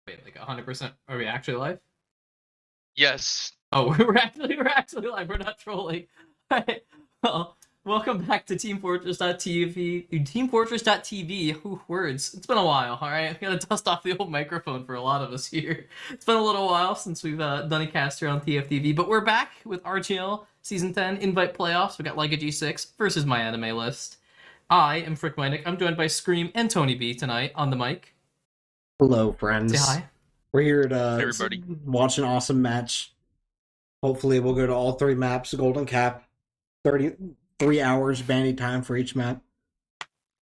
Wait, like 100%? Are we actually live? Yes. Oh, we're actually live. We're not trolling. Alright. Well, welcome back to teamfortress.tv. Teamfortress.tv. Ooh, words. It's been a while. All right, I gotta dust off the old microphone for a lot of us here. It's been a little while since we've done a cast here on TF2, but we're back with RGL Season 10 Invite Playoffs. We got Like a G6 versus my anime list. I am FrickMyNick. I'm joined by Scream and Tonyb tonight on the mic. Hello, Say friends. hi. We're here to Everybody. watch an awesome match. Hopefully, we'll go to all three maps. Golden Cap, 33 hours bandy time for each map.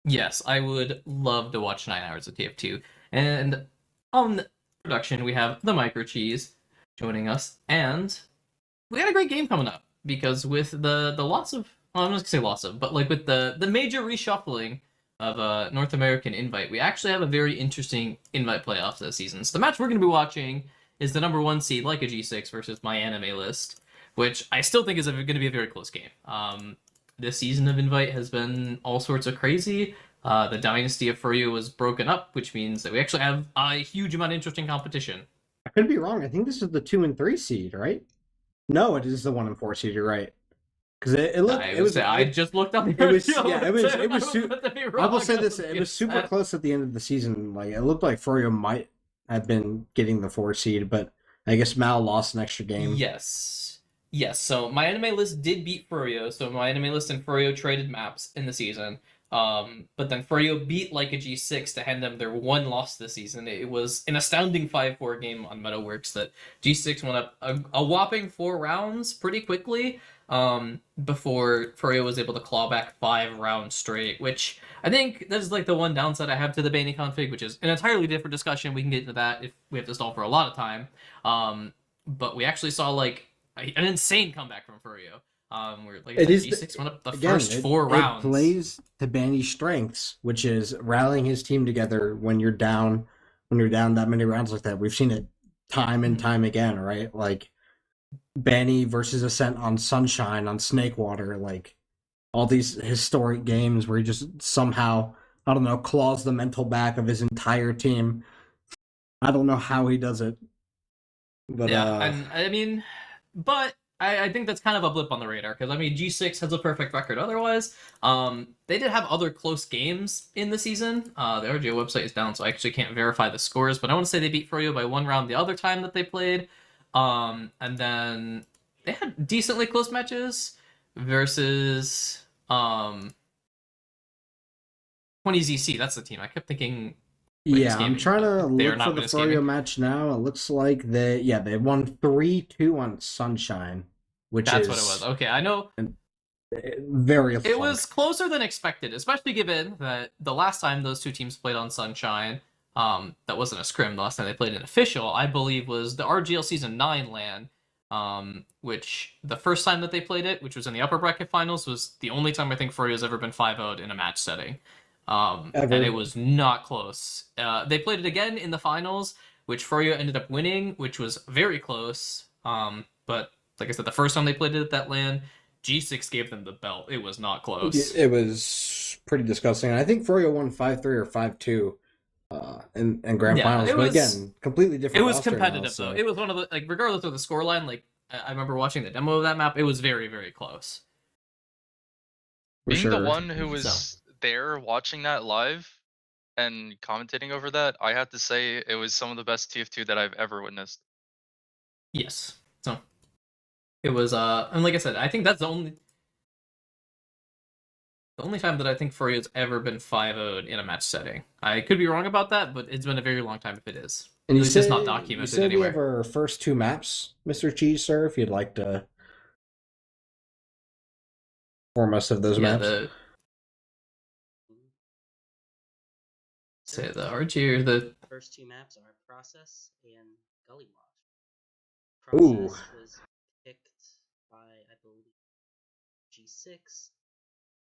Yes, I would love to watch 9 hours of TF2. And on the production, we have Themicrocheeze joining us, and we got a great game coming up because with the lots of, well, I'm not gonna say lots of, but like with the major reshuffling of North American Invite, we actually have a very interesting Invite playoffs this season. So the match we're going to be watching is the #1 seed, Like a G6, versus my anime list, which I still think is going to be a very close game. This season of Invite has been all sorts of crazy. The dynasty of Furyu was broken up, which means that we actually have a huge amount of interesting competition. I could be wrong. I think this is the 2 and 3 seed, right? No, it is the 1 and 4 seed. You're right. Because I just looked up. I will say this. It was Yes. super close at the end of the season. Like it looked like Froyo might have been getting the 4 seed, but I guess Mal lost an extra game. Yes. So my anime list did beat Furyo. So my anime list and Furyo traded maps in the season. But then Furyo beat Like a G6 to hand them their one loss this season. It was an astounding 5-4 game on MetaWorks that G6 went up a whopping 4 rounds pretty quickly. Before Furyo was able to claw back 5 rounds straight, which I think that's like the one downside I have to the Bany config, which is an entirely different discussion. We can get into that if we have to stall for a lot of time. But we actually saw like an insane comeback from Furyo. Where like G6 went up the first 4 rounds. It plays to Bany's strengths, which is rallying his team together when you're down that many rounds like that. We've seen it time and time again, right? Like Bany versus Ascent on Sunshine, on Snakewater, like all these historic games where he just somehow, I don't know, claws the mental back of his entire team. I don't know how he does it. But yeah, and I mean, but I think that's kind of a blip on the radar because I mean G6 has a perfect record otherwise. They did have other close games in the season. The RGL website is down, so I actually can't verify the scores, but I want to say they beat Furyo by 1 round the other time that they played. And then they had decently close matches versus 20ZC. That's the team. I kept thinking. Yeah, I'm trying to look for the Furyo match now. It looks like they won 3-2 on Sunshine, That's what it was. Okay, I know. Very. It was closer than expected, especially given that the last time those two teams played on Sunshine, that wasn't a scrim. The last time they played an official, I believe, was the RGL Season 9 LAN, which the first time that they played it, which was in the upper bracket finals, was the only time I think Furyo's ever been 5-0'd in a match setting. And it was not close. They played it again in the finals, which Furyo ended up winning, which was very close. But like I said, the first time they played it at that LAN, G6 gave them the belt. It was not close. It was pretty disgusting. I think Furyo won 5-3 or 5-2 in grand finals. But again, completely different. It was competitive though. It was one of the, like, regardless of the scoreline, like I remember watching the demo of that map, it was very, very close. Being the one who was there watching that live and commentating over that, I have to say it was some of the best TF2 that I've ever witnessed. Yes. So it was and like I said, I think that's the only time that I think Furyo's ever been 5-0'd in a match setting. I could be wrong about that, but it's been a very long time if it is. And it's just not documented anywhere. We have our first 2 maps, Mr. Cheese, sir, if you'd like to inform us of those maps. Say the RG or the first 2 maps are Process and Gullywash. Process was picked by, I believe, G6.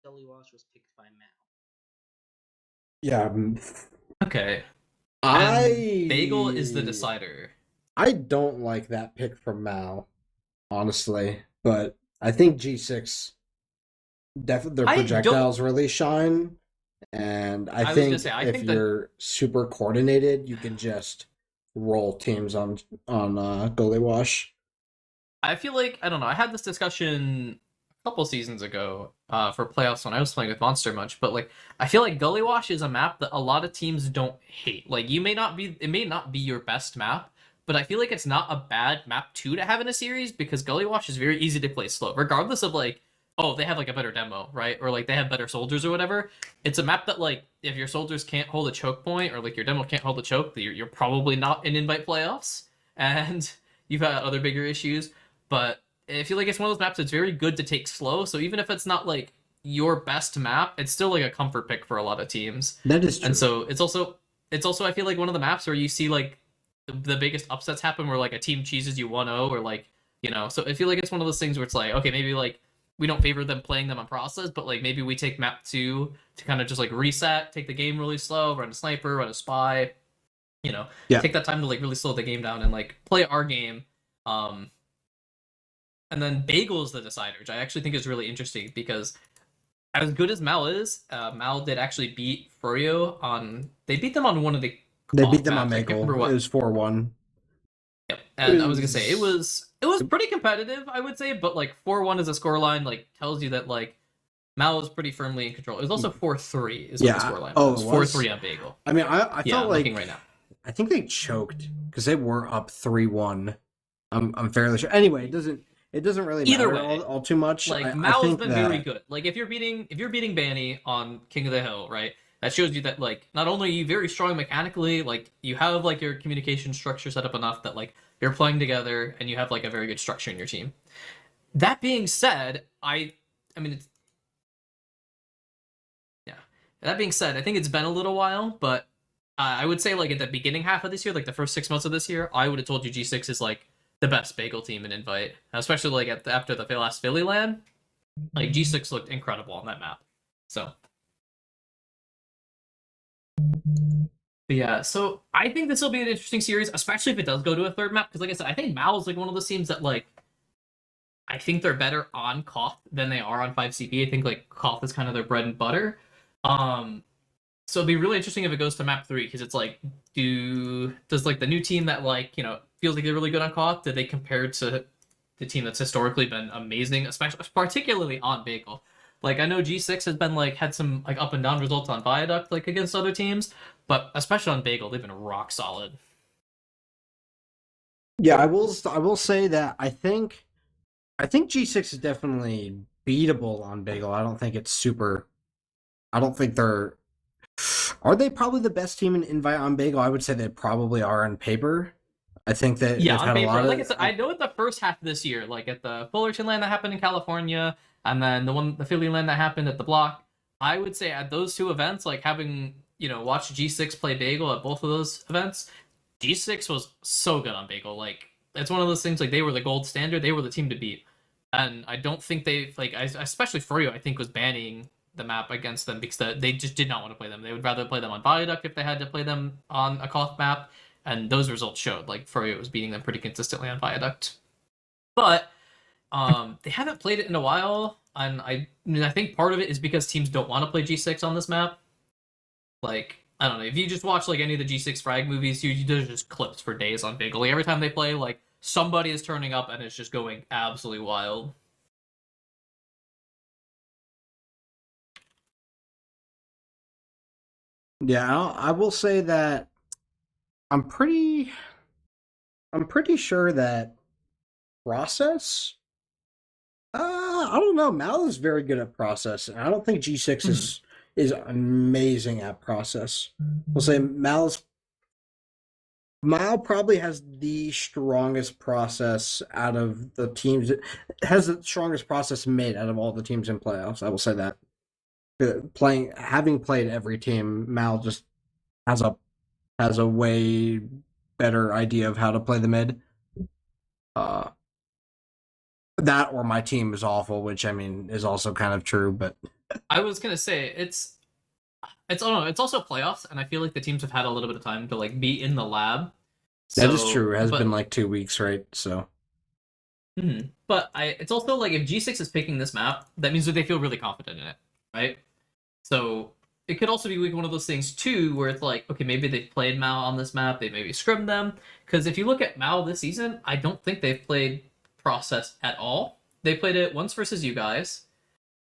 Gullywash was picked by Mal. Yeah. Okay. Bagel is the decider. I don't like that pick from Mal, honestly, but I think G6 definitely their projectiles really shine. And I think if you're super coordinated, you can just roll teams on Gullywash. I feel like, I don't know, I had this discussion a couple seasons ago for playoffs when I was playing with Monster Munch, but like I feel like Gullywash is a map that a lot of teams don't hate. Like it may not be your best map, but I feel like it's not a bad map two to have in a series because Gullywash is very easy to play slow, regardless of like, oh, they have like a better demo, right? Or like they have better soldiers or whatever. It's a map that like if your soldiers can't hold a choke point or like your demo can't hold a choke, you're probably not in invite playoffs. And you've had other bigger issues. But I feel like it's one of those maps that's very good to take slow. So even if it's not like your best map, it's still like a comfort pick for a lot of teams. That is true. And so it's also I feel like one of the maps where you see like the biggest upsets happen where like a team cheeses you 1-0 or like, you know. So I feel like it's one of those things where it's like, okay, maybe like we don't favor them playing them on process, but like maybe we take map 2 to kind of just like reset, take the game really slow, run a sniper, run a spy, you know, take that time to like really slow the game down and like play our game. And then Bagel is the decider, which I actually think is really interesting because as good as Mal is, Mal did actually beat Furyo on. They beat them on one of the. They beat them maps. on Bagel. It was 4-1. Yep, and I was gonna say it was pretty competitive, I would say, but like 4-1 as a scoreline like tells you that like Mal is pretty firmly in control. It was also 4-3 is what the scoreline was. 4-3 on Bagel. I mean, I felt like looking right now. I think they choked because they were up 3-1. I'm fairly sure. Anyway, it doesn't really matter all too much. Like Mal's been very good. Like if you're beating Banny on King of the Hill, right? That shows you that like not only are you very strong mechanically, like you have like your communication structure set up enough that like you're playing together and you have like a very good structure in your team. That being said, I mean it's that being said, I think it's been a little while, but I would say like at the beginning half of this year, like the first 6 months of this year, I would have told you G6 is like the best Bagel team in Invite, especially like after the last Philly LAN. Like G6 looked incredible on that map. So, but yeah, so I think this will be an interesting series, especially if it does go to a third map. Because like I said, I think Mal is like one of those teams that like I think they're better on Koth than they are on 5CP. I think like Koth is kind of their bread and butter. So it'd be really interesting if it goes to map 3 because it's like, does like the new team that like feels like they're really good on Koth, do they compare to the team that's historically been amazing, especially particularly on Bagel? Like I know G6 has been like had some like up and down results on Viaduct like against other teams, but especially on Bagel they've been rock solid. Yeah, I will say that I think G6 is definitely beatable on Bagel. I don't think it's super. I don't think they're. Are they probably the best team in Invite on Bagel? I would say they probably are on paper. I think that they've had paper, a lot of. Like I said, I know at the first half of this year, like at the Fullerton LAN that happened in California, and then the Philly LAN that happened at the Block. I would say at those two events, like having watched G6 play Bagel at both of those events, G6 was so good on Bagel. Like it's one of those things like they were the gold standard, they were the team to beat, and I don't think they especially Furyo I think was banning the map against them because they just did not want to play them. They would rather play them on Viaduct if they had to play them on a Koth map, and those results showed. Like Furyo was beating them pretty consistently on Viaduct, but they haven't played it in a while, and I think part of it is because teams don't want to play G6 on this map. Like I don't know, if you just watch like any of the G6 frag movies, there's just clips for days on Bagel. Like, every time they play, like somebody is turning up and it's just going absolutely wild. Yeah, I will say that I'm pretty sure that process. I don't know. Mal is very good at process, and I don't think G6 is amazing at process. We'll say Mal probably has the strongest process out of the teams. It has the strongest process made out of all the teams in playoffs. I will say that. Having played every team, Mal just has a way better idea of how to play the mid. That or my team is awful, which I mean is also kind of true. But I was gonna say it's also playoffs, and I feel like the teams have had a little bit of time to like be in the lab. That is true. It has been like 2 weeks, right? So. But it's also like if G6 is picking this map, that means that they feel really confident in it, right? So it could also be like one of those things too, where it's like, okay, maybe they've played Mao on this map, they maybe scrimmed them. Because if you look at Mao this season, I don't think they've played Process at all. They played it once versus you guys,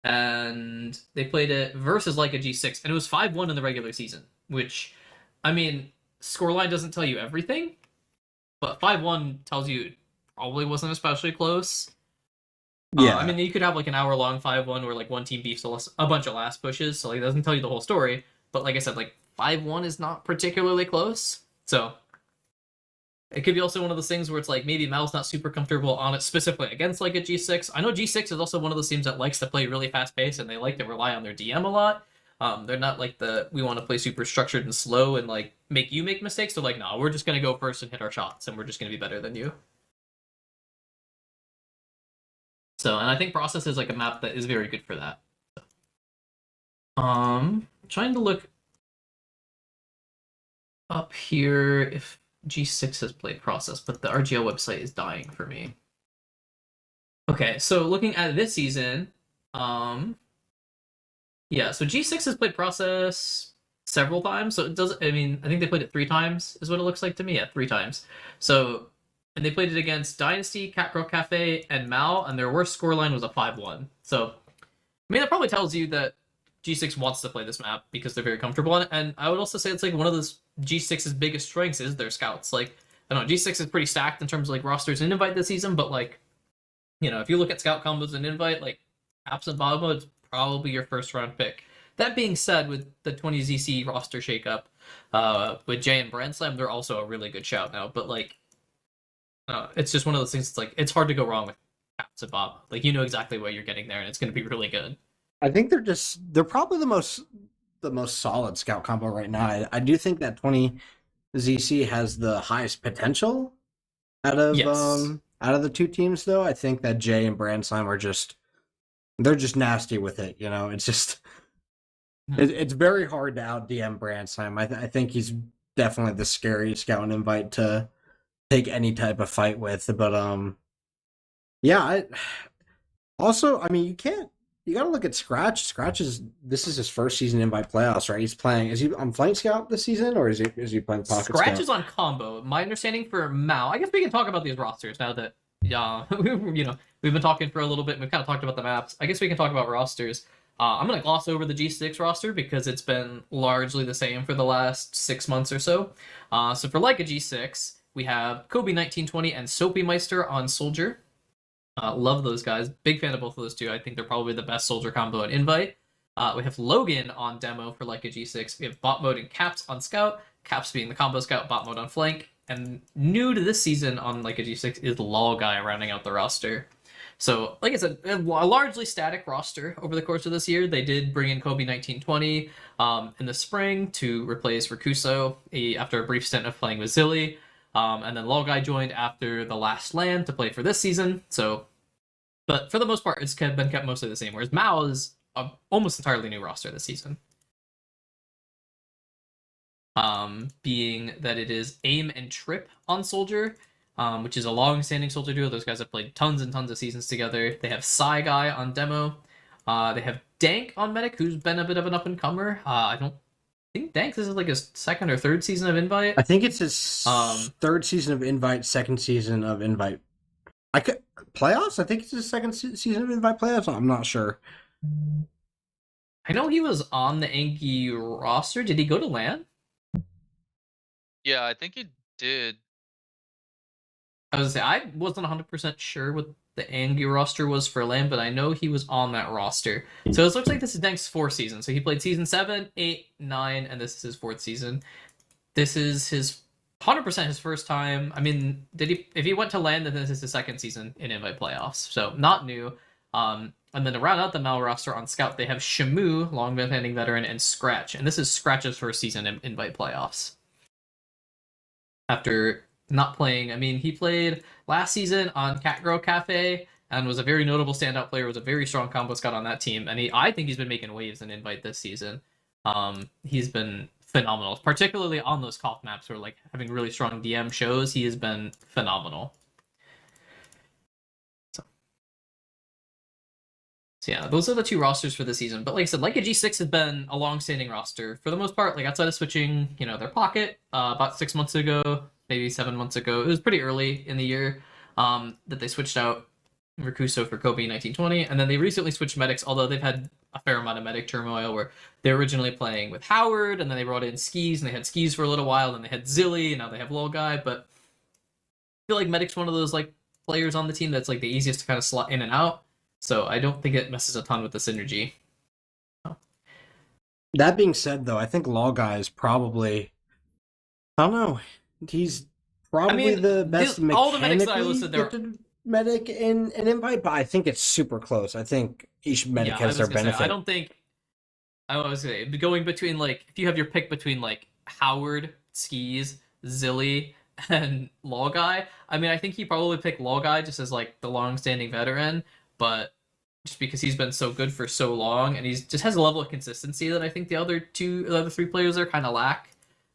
and they played it versus like a G6, and it was 5-1 in the regular season. Which, I mean, scoreline doesn't tell you everything, but 5-1 tells you it probably wasn't especially close. Yeah, I mean, you could have like an hour-long 5-1 where like one team beefs a bunch of last pushes, so like it doesn't tell you the whole story. But like I said, like 5-1 is not particularly close, so it could be also one of those things where it's like maybe Mal's not super comfortable on it specifically against like a G6. I know G6 is also one of those teams that likes to play really fast pace and they like to rely on their DM a lot. They're not like we want to play super structured and slow and like make you make mistakes. They're like, no, we're just gonna go first and hit our shots, and we're just gonna be better than you. So, and I think Process is like a map that is very good for that. Trying to look up here if G6 has played Process, but the RGL website is dying for me. Okay, so looking at this season, yeah, so G6 has played Process several times, so it does. I mean, I think they played it 3 times, is what it looks like to me. Yeah, 3 times. So, and they played it against Dynasty, Catgirl Cafe, and Mal, and their worst scoreline was a 5-1. So, I mean, that probably tells you that G6 wants to play this map because they're very comfortable on it. And I would also say it's like one of those G6's biggest strengths is their scouts. Like, I don't know, G6 is pretty stacked in terms of like rosters and invite this season, but like, you know, if you look at scout combos and invite, like absent Bobo, it's probably your first round pick. That being said, with the 20ZC roster shakeup, with Jay and Brand Slam, they're also a really good shout now. But like, it's just one of those things. It's like it's hard to go wrong with absent Bobo. Like you know exactly what you're getting there, and it's going to be really good. I think they're probably the most solid scout combo right now. I do think that 20ZC has the highest potential out of the 2 teams, though. I think that Jay and Brand Slam are they're just nasty with it. You know, it's just it's very hard to out DM Brand Slam. I think he's definitely the scariest scout and invite to take any type of fight with. But yeah. I mean, you gotta look at Scratch. This is his first season invite playoffs, right? He's playing. Is he on Flank Scout this season, or is he playing Pocket Scout? Scratch is on combo. My understanding for Mao. I guess we can talk about these rosters now that you know we've been talking for a little bit. And we've kind of talked about the maps. I guess we can talk about rosters. I'm gonna gloss over the G6 roster because it's been largely the same for the last 6 months or so. So for like a G6, we have Kobe 1920 and Soapy Meister on Soldier. Love those guys. Big fan of both of those two. I think they're probably the best soldier combo at invite. We have Logan on demo for like a G6. We have bot mode and Caps on scout. Caps being the combo scout, bot mode on flank. And new to this season on like a G6 is the LOL guy rounding out the roster. So, like I said, a largely static roster over the course of this year. They did bring in Kobe 1920 in the spring to replace Rakuso after a brief stint of playing with Zilly. And then LOL guy joined after the last land to play for this season. So, but for the most part, it's been kept mostly the same. Whereas Mao is a almost entirely new roster this season. Being that it is Aim and Trip on Soldier, which is a long-standing Soldier duo. Those guys have played tons and tons of seasons together. They have Psy Guy on demo. They have Dank on Medic, who's been a bit of an up-and-comer. I don't think Dank, this is like his 2nd or 3rd season of Invite. I think it's his 3rd season of Invite, 2nd season of Invite. Playoffs? I think it's his 2nd season of Invite playoffs. I'm not sure. I know he was on the Anki roster. Did he go to LAN? Yeah, I think he did. I was gonna say, I wasn't 100% sure what the Angi roster was for LAN, but I know he was on that roster. So it looks like this is Dank's 4th season. So he played season 7, 8, 9, and this is his 4th season. This is his 100% his first time. I mean, if he went to LAN, then this is his 2nd season in Invite playoffs. So not new. And then to round out the Mal roster on Scout, they have Shamu, long-standing veteran, and Scratch. And this is Scratch's first season in Invite playoffs. After not playing, I mean, he played last season on Catgirl Cafe and was a very notable standout player, was a very strong combo scout on that team. And I think he's been making waves in Invite this season. He's been phenomenal, particularly on those Koth maps where like having really strong DM shows. He has been phenomenal. So yeah, those are the two rosters for the season. But like I said, like a G6 has been a long-standing roster for the most part. Like outside of switching, their pocket about 6 months ago, maybe 7 months ago. It was pretty early in the year that they switched out Rakuso for Kobe 1920, and then they recently switched medics. Although they've had a fair amount of medic turmoil where they're originally playing with Howard, and then they brought in Skis, and they had Skis for a little while, and they had Zilly, and now they have Lol Guy. But I feel like medic's one of those like players on the team that's like the easiest to kind of slot in and out. So I don't think it messes a ton with the synergy. That being said, though, I think Law Guy is probably, I don't know, he's probably the best all the medics that I mechanically listed there. gifted medic in an invite, but I think it's super close. I think each medic has their benefit. I don't think. I was gonna say going between like if you have your pick between like Howard, Skis, Zilly, and Law Guy. I mean, I think he probably picked Law Guy just as like the long-standing veteran, but just because he's been so good for so long and he's just has a level of consistency that I think the other three players there kind of lack.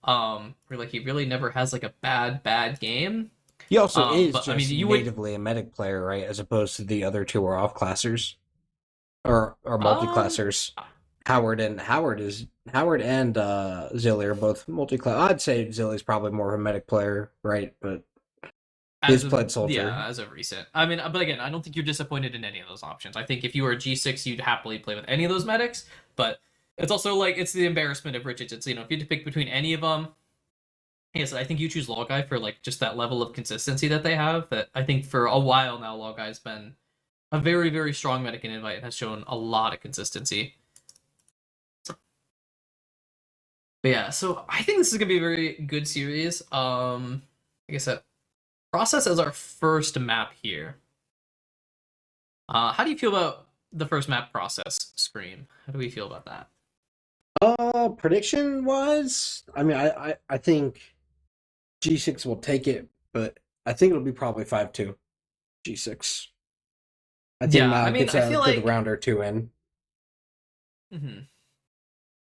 Where like he really never has like a bad game. He also is but, just I mean, natively a medic player, right? As opposed to the other two are off-classers or multi-classers. Howard and Zilly are both multi-class. I'd say Zilly's probably more of a medic player, right? But he's played Soldier. Yeah, as of recent. I mean, but again, I don't think you're disappointed in any of those options. I think if you were a G6, you'd happily play with any of those medics. But it's also like it's the embarrassment of riches. It's if you had to pick between any of them. Yes, I think you choose Law Guy for like just that level of consistency that they have. That I think for a while now, Law Guy's been a very, very strong medic in invite and has shown a lot of consistency. But yeah, so I think this is gonna be a very good series. Like I said, Process as our first map here. How do you feel about the first map Process, Scream? How do we feel about that? Prediction wise, I mean, I think G6 will take it, but I think it'll be probably 5-2 G6. I think gets a good round or two in. Mm-hmm.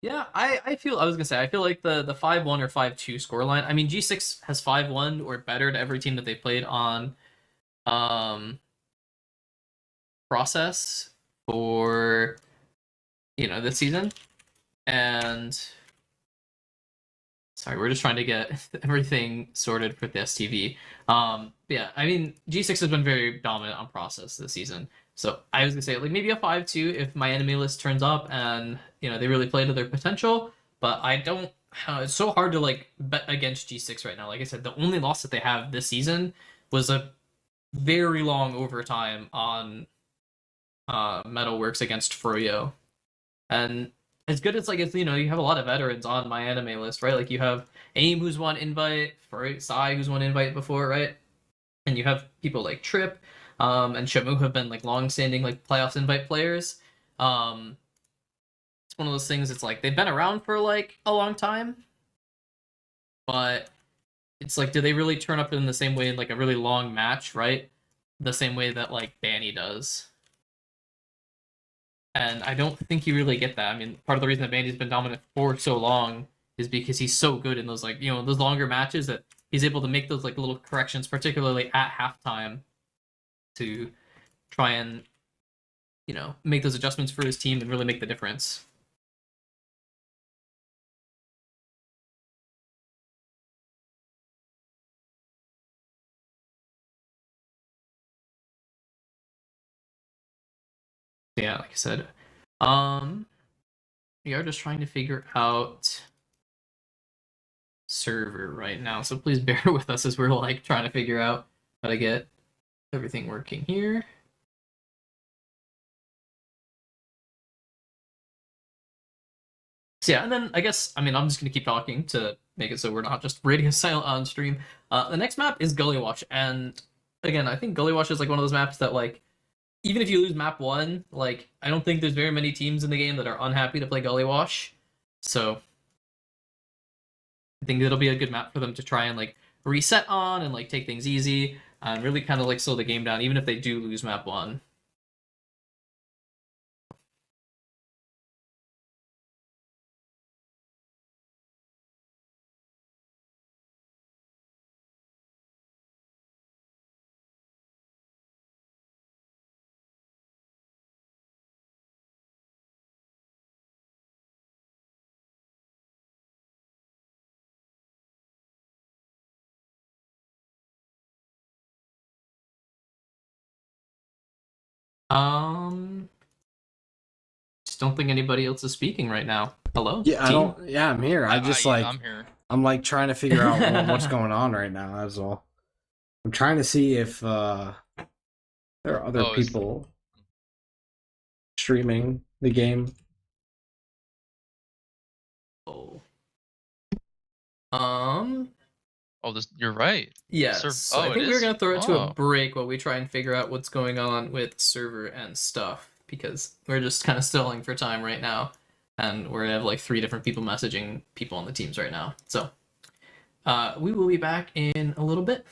Yeah, I was gonna say I feel like the 5-1 or 5-2 scoreline. I mean, G6 has 5-1 or better to every team that they played on Process for this season. And sorry, we're just trying to get everything sorted for the STV. Yeah, I mean G6 has been very dominant on Process this season. So I was gonna say like maybe a 5-2 if my enemy list turns up and they really play to their potential. But I don't. It's so hard to like bet against G6 right now. Like I said, the only loss that they have this season was a very long overtime on Metalworks against Froyo. And as good as like it's you have a lot of veterans on my anime list, right? Like you have AIM who's won invite, Sai who's won invite before, right? And you have people like Trip, and Shamu have been like long-standing like playoffs invite players. It's one of those things. It's like they've been around for like a long time, but it's like, do they really turn up in the same way in like a really long match, right? The same way that like Banny does. And I don't think you really get that. I mean, part of the reason that Bandy's been dominant for so long is because he's so good in those like those longer matches that he's able to make those like little corrections, particularly at halftime, to try and make those adjustments for his team and really make the difference. Yeah, like I said, we are just trying to figure out server right now, so please bear with us as we're like trying to figure out how to get everything working here. So yeah, and then I guess I'm just gonna keep talking to make it so we're not just radio silent on stream. The next map is Gullywash, and again, I think Gullywash is like one of those maps that like even if you lose map 1, like I don't think there's very many teams in the game that are unhappy to play Gullywash. So I think it'll be a good map for them to try and like reset on and like take things easy and really kind of like slow the game down, even if they do lose map 1. Just don't think anybody else is speaking right now. Hello? Yeah, team? I'm here. I'm here. I'm like trying to figure out what's going on right now. That's all. I'm trying to see if there are other people streaming the game. Oh. You're right. Yes. So I think we're gonna throw it to a break while we try and figure out what's going on with server and stuff, because we're just kind of stalling for time right now, and we're gonna have like 3 different people messaging people on the teams right now. So we will be back in a little bit.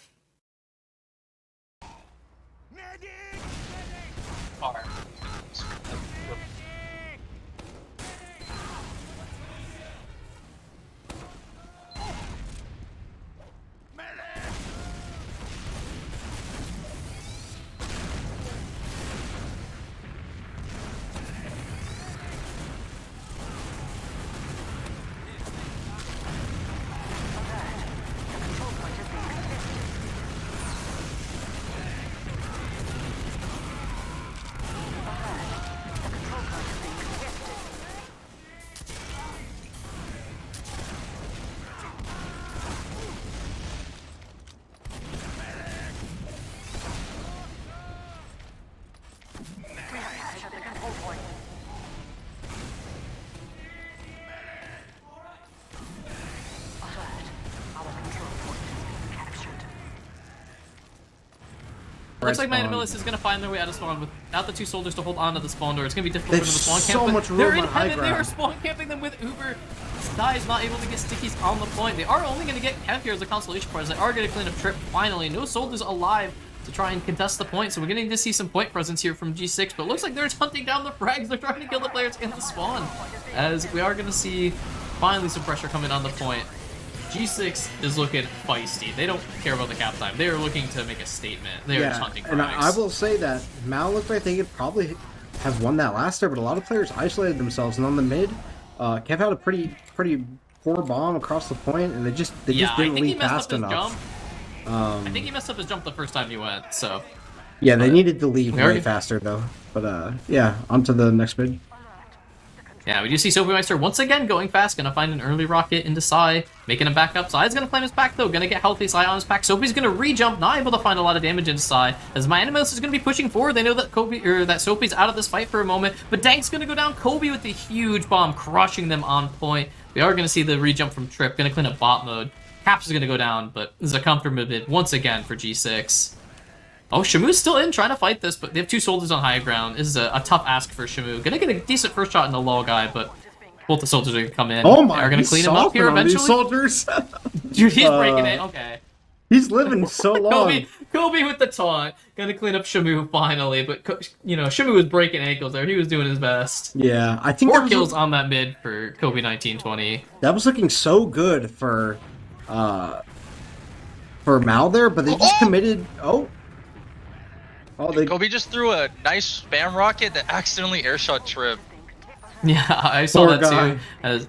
Looks like my Animalist is going to find their way out of spawn without the 2 soldiers to hold on to the spawn door. It's going to be difficult for them to spawn camp. So much room they're in on high heaven. They are ground. spawn camping them with Uber. Sky is not able to get stickies on the point. They are only going to get Kev here as a consolation prize. They are going to clean up Trip finally. No soldiers alive to try and contest the point, so we're going to see some point presence here from G6, but it looks like they're just hunting down the frags. They're trying to kill the players in the spawn, as we are going to see finally some pressure coming on the point. G6 is looking feisty. They don't care about the cap time. They are looking to make a statement. They are just hunting frags. And I will say that Mal looked like they could probably have won that last there, but a lot of players isolated themselves, and on the mid, Kev had a pretty poor bomb across the point, and they just didn't leave fast enough. I think he messed up his jump the first time he went, so... Yeah, they needed to leave way faster, though. But, yeah, on to the next mid. Yeah, we do see Sophie once again going fast, gonna find an early rocket into Psy, making him back up. Psy's gonna claim his pack though, gonna get healthy Psy on his pack. Sophie's gonna re-jump, not able to find a lot of damage into Psy, as my Animalist is gonna be pushing forward. They know that that Sophie's out of this fight for a moment, but Dank's gonna go down. Kobe with the huge bomb, crushing them on point. We are gonna see the re-jump from Trip, gonna clean up bot mode. Caps is gonna go down, but this is a comfortable mid once again for G6. Oh, Shamu's still in, trying to fight this, but they have 2 soldiers on high ground. This is a tough ask for Shamu. Gonna get a decent first shot in the lull guy, but both the soldiers are gonna come in. Oh my! They're gonna clean him up here eventually. These soldiers. Dude, he's breaking it. Okay. He's living so long. Kobe with the taunt, gonna clean up Shamu finally, but you know Shamu was breaking ankles there. He was doing his best. Yeah, I think 4 kills on that mid for Kobe 1920. That was looking so good for Mal there, but they just committed. Kobe just threw a nice spam rocket that accidentally airshot Trip. Yeah, I saw that too. As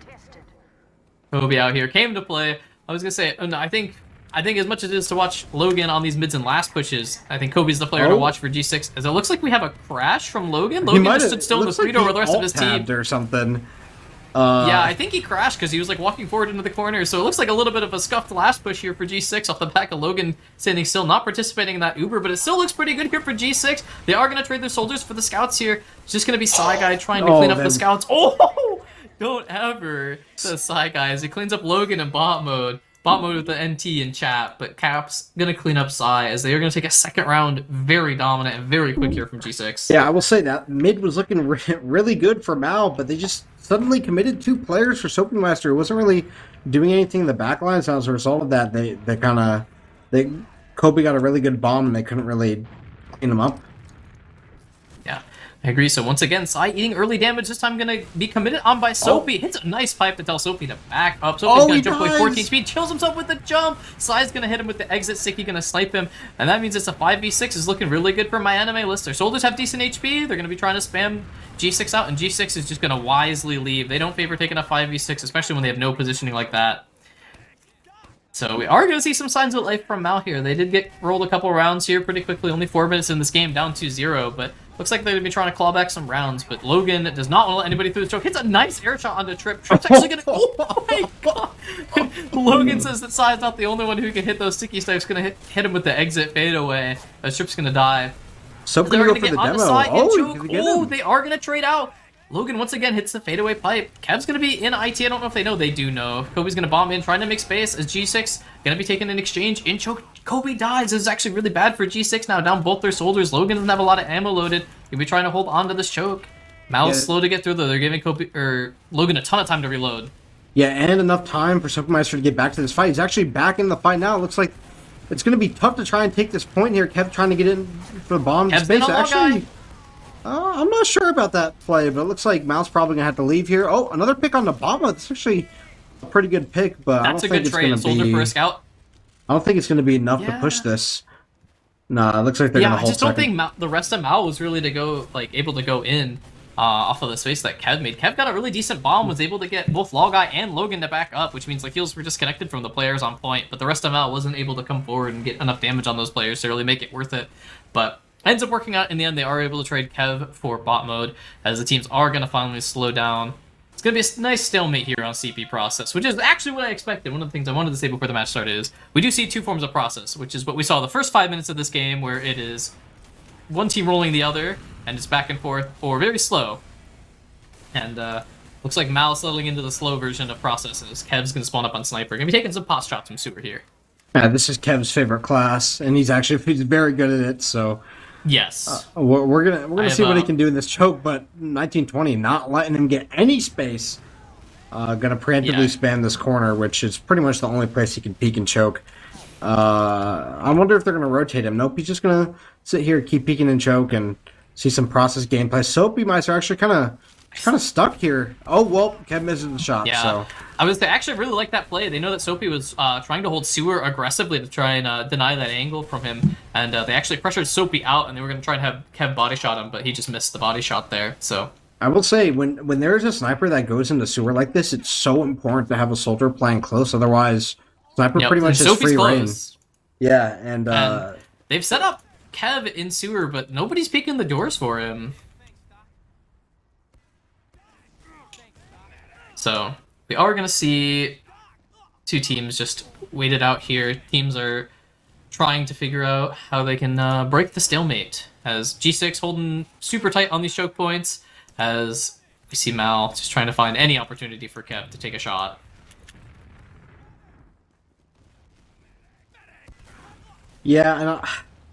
Kobe out here came to play. I was gonna say, I think as much as it is to watch Logan on these mids and last pushes, I think Kobe's the player to watch for G6. As it looks like we have a crash from Logan. Logan just stood still in the corridor with the rest of his team or something. Yeah, I think he crashed because he was like walking forward into the corner. So it looks like a little bit of a scuffed last push here for G6 off the back of Logan standing still, not participating in that Uber, but it still looks pretty good here for G6. They are going to trade their soldiers for the scouts here. It's just going to be Psy Guy trying to clean up the scouts. Oh, don't ever, says Psy Guy as he cleans up Logan in bot mode. Bot mode with the NT in chat, but Cap's going to clean up Psy as they are going to take a second round very dominant and very quick here from G6. Yeah, I will say that mid was looking really good for Mal, but they just suddenly committed 2 players for Soapmaster, who wasn't really doing anything in the backlines. And as a result of that, Kobe got a really good bomb and they couldn't really clean him up. Yeah, I agree. So once again, Psy eating early damage. This time going to be committed on by Soapy. Hits a nice pipe to tell Soapy to back up. Soapy's going to jump away 14 speed, kills himself with the jump. Psy's going to hit him with the exit stick. He's going to snipe him. And that means it's a 5v6. Is looking really good for my anime list. Their soldiers have decent HP. They're going to be trying to spam G6 out, and G6 is just going to wisely leave. They don't favor taking a 5v6, especially when they have no positioning like that. So we are going to see some signs of life from Mal here. They did get rolled a couple rounds here pretty quickly. Only 4 minutes in this game, down 2-0, but Looks like they're going to be trying to claw back some rounds, but Logan does not want to let anybody through the choke. Hits a nice air shot onto Trip. Trip's actually going to... Oh my god! Logan says that Psy's not the only one who can hit those sticky snipes. Going to hit him with the exit fadeaway. Trip's going to die. So going to go for the demo. Oh, they are going to trade out. Logan once again hits the fadeaway pipe. Kev's going to be in IT. I don't know if they know. They do know. Kobe's going to bomb in, trying to make space as G6 going to be taking an exchange. In choke, Kobe dies. This is actually really bad for G6 now. Down both their soldiers. Logan doesn't have a lot of ammo loaded. He'll be trying to hold on to this choke. Mal's slow to get through though. They're giving Logan a ton of time to reload. Yeah, and enough time for FrickMyNick to get back to this fight. He's actually back in the fight now. It looks like it's going to be tough to try and take this point here. Kev trying to get in for the bomb space. Actually, I'm not sure about that play, but it looks like Mal's probably going to have to leave here. Oh, another pick on the bomb. It's actually a pretty good pick, but that's a good trade. Soldier for a scout. I don't think it's going to be enough to push this. Nah, it looks like they're going to hold. I just don't think the rest of Mal was really able to go in off of the space that Kev made. Kev got a really decent bomb, was able to get both Logai and Logan to back up, which means heals were disconnected from the players on point, but the rest of Mal wasn't able to come forward and get enough damage on those players to really make it worth it. But ends up working out in the end. They are able to trade Kev for bot mode, as the teams are going to finally slow down. It's going to be a nice stalemate here on CP process, which is actually what I expected. One of the things I wanted to say before the match started is we do see two forms of process, which is what we saw the first 5 minutes of this game, where it is one team rolling the other, and it's back and forth, or very slow. And looks like Mal settling into the slow version of processes. Kev's going to spawn up on Sniper. Going to be taking some pot shots from Sewer here. Yeah, this is Kev's favorite class, and he's very good at it, so... Yes. We're gonna see what he can do in this choke, but 1920 not letting him get any space. Gonna preemptively spam this corner, which is pretty much the only place he can peek and choke. I wonder if they're gonna rotate him. Nope, he's just gonna sit here, keep peeking and choke, and see some process gameplay. Soapy mice are actually kind of stuck here. Oh well, Kev misses the shot. Yeah. So. They actually really like that play. They know that Soapy was trying to hold Sewer aggressively to try and deny that angle from him, and they actually pressured Soapy out, and they were going to try and have Kev body shot him, but he just missed the body shot there. So I will say, when there's a sniper that goes into Sewer like this, it's so important to have a soldier playing close. Otherwise, sniper pretty much is free reign. Yeah, and they've set up Kev in Sewer, but nobody's peeking the doors for him. So we are going to see two teams just wait it out here. Teams are trying to figure out how they can break the stalemate, as G6 holding super tight on these choke points, as we see Mal just trying to find any opportunity for Kev to take a shot. Yeah, and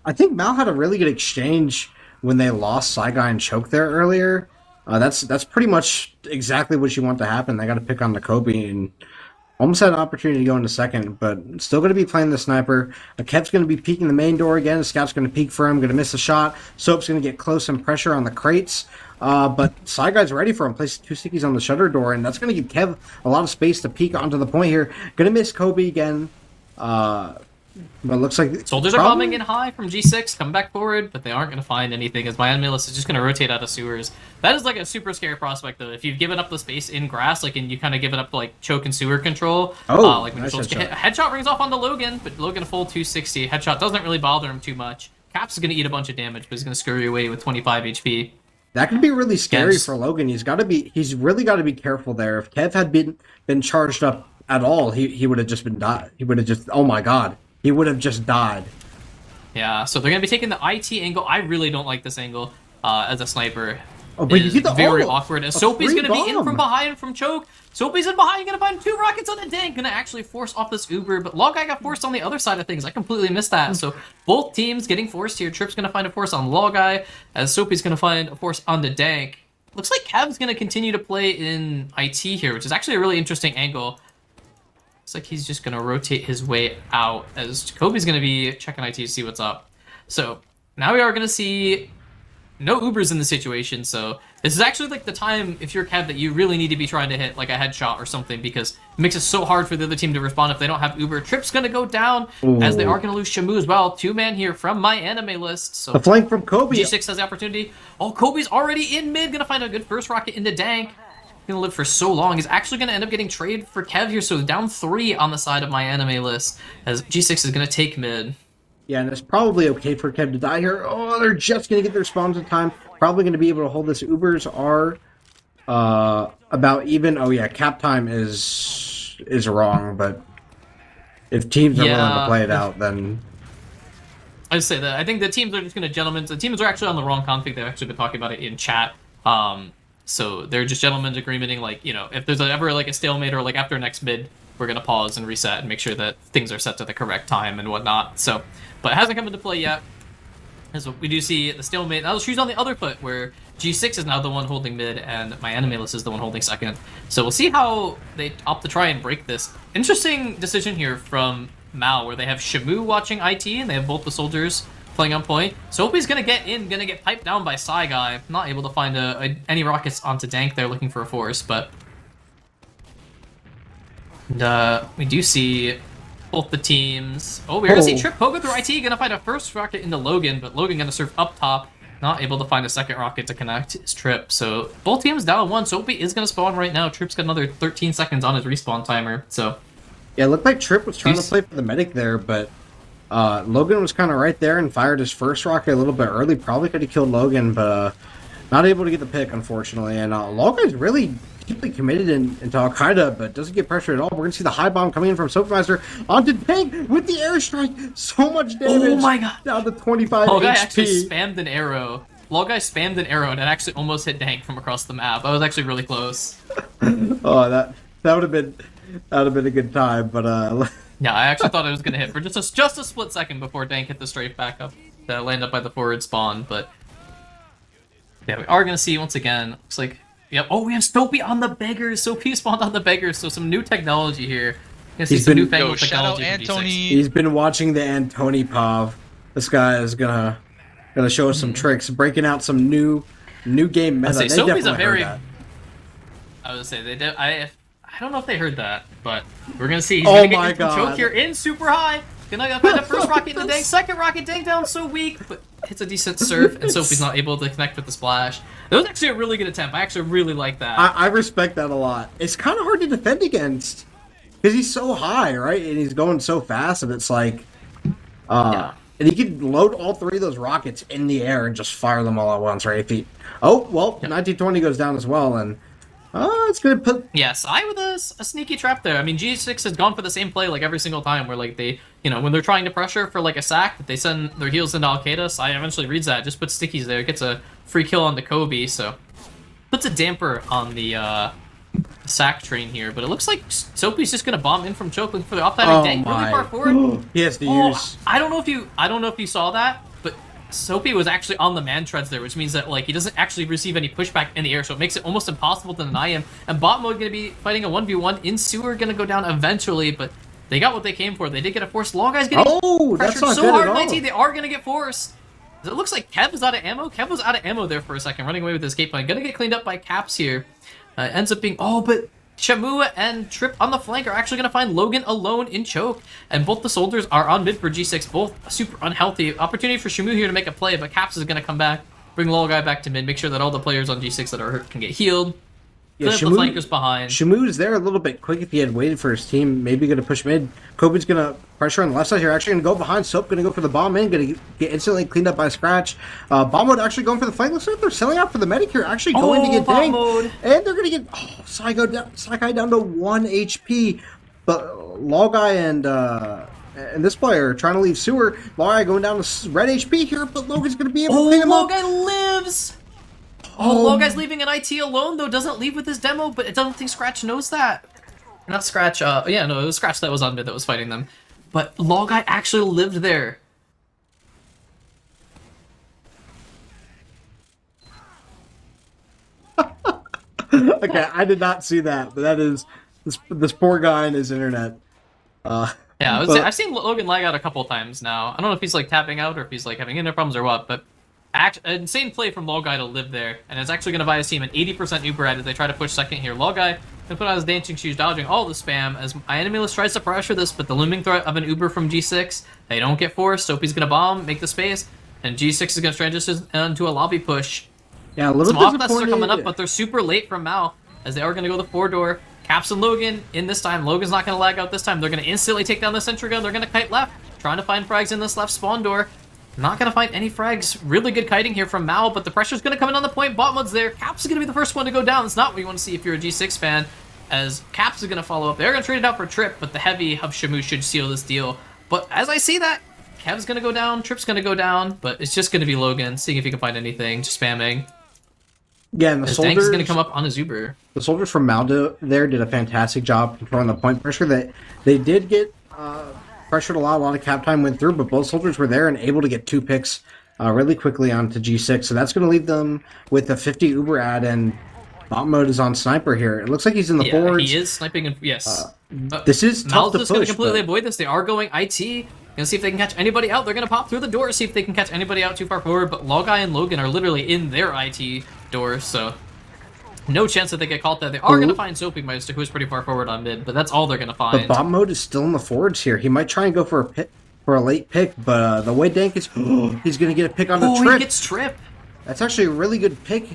I think Mal had a really good exchange when they lost Saigai and choke there earlier. That's pretty much exactly what you want to happen. They got to pick on the Kobe, and almost had an opportunity to go into second, but still going to be playing the sniper. Kev's going to be peeking the main door again. Scout's going to peek for him, going to miss the shot. Soap's going to get close and pressure on the crates, but Sai's ready for him. Places two stickies on the shutter door, and that's going to give Kev a lot of space to peek onto the point here. Going to miss Kobe again. But it looks like soldiers are bombing in high from G6, come back forward, but they aren't going to find anything, as my enemy list is just going to rotate out of Sewers. That is like a super scary prospect, though. If you've given up the space in grass, and you kind of give it up to choke and Sewer control, when nice headshot rings off onto Logan, but Logan a full 260. Headshot doesn't really bother him too much. Caps is going to eat a bunch of damage, but he's going to scurry away with 25 HP. That could be really scary for Logan. He's really got to be careful there. If Kev had been charged up at all, he would have just been died. He would have just, oh my god. He would have just died. Yeah, so they're going to be taking the IT angle. I really don't like this angle as a sniper. Oh, but you get the very awkward. And Soapy's going to be in from behind from choke. Soapy's in behind. You're going to find two rockets on the tank. Going to actually force off this Uber. But Logai got forced on the other side of things. I completely missed that. So both teams getting forced here. Trip's going to find a force on Logai, as Soapy's going to find a force on the Dank. Looks like Kev's going to continue to play in IT here, which is actually a really interesting angle. Looks like he's just going to rotate his way out, as Kobe's going to be checking IT to see what's up. So now we are going to see no Ubers in the situation. So this is actually the time, if you're Kev, that you really need to be trying to hit a headshot or something, because it makes it so hard for the other team to respond if they don't have Uber. Trip's going to go down, as they are going to lose Shamu as well. Two-man here from my anime list. So the flank from Kobe. G6 has the opportunity. Oh, Kobe's already in mid. Going to find a good first rocket into Dank. Gonna live for so long. He's actually gonna end up getting traded for Kev here, so down 3 on the side of my anime list, as G6 is gonna take mid. Yeah, and it's probably okay for Kev to die here. Oh, they're just going to get their spawns in time. Probably going to be able to hold this. Ubers are about even. Oh, yeah, cap time is wrong, but if teams are willing to play it out, then... I'd say that. I think the teams are just going to gentlemen's. The teams are actually on the wrong config. They've actually been talking about it in chat. So they're just gentlemen's agreementing, like, you know, if there's ever like a stalemate or like after next mid, we're going to pause and reset and make sure that things are set to the correct time and whatnot. So, but it hasn't come into play yet. And so we do see the stalemate. Now she's on the other foot where G6 is now the one holding mid and my Animalist is the one holding second. So we'll see how they opt to try and break this. Interesting decision here from Mal, where they have Shamu watching IT and they have both the soldiers playing on point. Soapy's gonna get in, gonna get piped down by Psy Guy. Not able to find any rockets onto Dank there, looking for a force, but... And, we do see both the teams... Oh, we're gonna see Trip Pogo through IT, gonna find a first rocket into Logan, but Logan gonna surf up top. Not able to find a second rocket to connect his Trip. So both teams down one. Soapy is gonna spawn right now. Trip's got another 13 seconds on his respawn timer, so... Yeah, it looked like Trip was trying to play for the medic there, but Logan was kind of right there and fired his first rocket a little bit early. Probably could have killed Logan, but not able to get the pick, unfortunately. And Logan's really deeply committed into Al-Qaeda, but doesn't get pressure at all. We're going to see the high bomb coming in from Soapmaster onto Tank with the airstrike. So much damage. Oh my god. Down to 25 Logai HP. actually spammed an arrow. Logai spammed an arrow and it actually almost hit Dank from across the map. I was actually really close. Oh, that would have been a good time, but yeah, I actually thought it was gonna hit for just a split second before Dank hit the strafe back up to land up by the forward spawn, but yeah, we are gonna see once again. Looks like, yep. Oh, we have Soapy on the beggars. Soapy spawned on the beggars, so some new technology here. Gonna see some newfangled technology. He's been watching the Antony Pov. This guy is gonna show us some tricks, breaking out some new game meta. They Soapy's definitely a very. heard that. I was gonna say they did. I don't know if they heard that, but we're gonna see. He's gonna get into the choke here in super high. Gonna find the first rocket in the Dank. Second rocket, Dank down so weak, but hits a decent surf, and Soapy's not able to connect with the splash. That was actually a really good attempt. I actually really like that. I respect that a lot. It's kind of hard to defend against because he's so high, right? And he's going so fast, and it's like, yeah. And he could load all three of those rockets in the air and just fire them all at once, right? If he, oh well, 1920 goes down as well, and. Oh, it's gonna put... Yes, I with a sneaky trap there. I mean, G6 has gone for the same play like every single time where like they, you know, when they're trying to pressure for like a sack, they send their heals into Al-Qaeda. So I eventually reads that, just puts stickies there, gets a free kill on the Kobe, so puts a damper on the sack train here. But it looks like Soapy's just gonna bomb in from choke looking for the off-timing Dank really far forward. He has to use... I don't know if you saw that, but Soapy was actually on the man treads there, which means that like he doesn't actually receive any pushback in the air, so it makes it almost impossible to deny him. And bot mode gonna be fighting a 1v1 in sewer, gonna go down eventually, but they got what they came for. They did get a force. Long guys getting pressured so hard. 19, they are gonna get forced. It looks like Kev is out of ammo. Kev was out of ammo there for a second, running away with his escape plan. Gonna get cleaned up by Caps here. Ends up being but Shamu and Trip on the flank are actually going to find Logan alone in choke, and both the soldiers are on mid for G6, both super unhealthy. Opportunity for Shamu here to make a play, but Caps is going to come back, bring Lol Guy back to mid, make sure that all the players on G6 that are hurt can get healed. Yeah, the flankers behind. Shamu's there a little bit quick if he had waited for his team. Maybe going to push mid. Kobe's going to pressure on the left side here. Actually going to go behind. Soap going to go for the bomb in. Going to get instantly cleaned up by Scratch. Bomb mode actually going for the flank. Looks like they're selling out for the medic here. Actually going to get Dang. And they're going to get Psy Guy down to 1 HP. But Law Guy and this player trying to leave sewer. Law Guy going down to red HP here. But Logan's going to be able to clean him up. Law Guy lives! Law Guy's leaving an IT alone, though, doesn't leave with his demo, but I don't think Scratch knows that. Not Scratch, yeah, no, it was Scratch that was on mid that was fighting them. But Law Guy actually lived there. Okay, I did not see that, but that is this poor guy and his internet. Yeah, I've seen Logan lag out a couple times now. I don't know if he's like tapping out or if he's like having internet problems or what, but an insane play from Law Guy to live there, and it's actually going to buy his team an 80% Uber as they try to push second here. Law Guy can put on his dancing shoes, dodging all the spam as Animalist tries to pressure this, but the looming threat of an Uber from G6, they don't get forced. Soapy's going to bomb, make the space, and G6 is going to transition into a lobby push. Yeah, a little Some offsets are coming up, but they're super late from Mal, as they are going to go the 4-door. Caps and Logan in this time. Logan's not going to lag out this time. They're going to instantly take down the sentry gun. They're going to kite left. trying to find frags in this left spawn door. Not going to find any frags. Really good kiting here from Mal, but the pressure's going to come in on the point. Bot mode's there. Caps is going to be the first one to go down. It's not what you want to see if you're a G6 fan, as Caps is going to follow up. They're going to trade it out for Trip, but the heavy of Shamu should seal this deal. But as I see that, Kev's going to go down, Trip's going to go down, but it's just going to be Logan, seeing if he can find anything, just spamming. Yeah, and the soldiers... Dank is going to come up on his Uber. The soldiers from Maldo there did a fantastic job controlling the point pressure. They did get pressured a lot of cap time went through, but both soldiers were there and able to get 2 picks really quickly onto G6. So that's going to leave them with a 50 Uber ad, and bot mode is on sniper here. It looks like he's in the forwards. He is sniping, yes. This is tough Mal's to just push. going to completely avoid this. They are going IT. Gonna see if they can catch anybody out. They're gonna pop through the door, see if they can catch anybody out too far forward, but Logai and Logan are literally in their IT doors, so no chance that they get caught there. They are gonna find Soapy Meister, who's pretty far forward on mid, but that's all they're gonna find. But bot mode is still in the forwards here. He might try and go for a late pick, but the way Dank is, he's gonna get a pick on the Trip. He gets Trip. That's actually a really good pick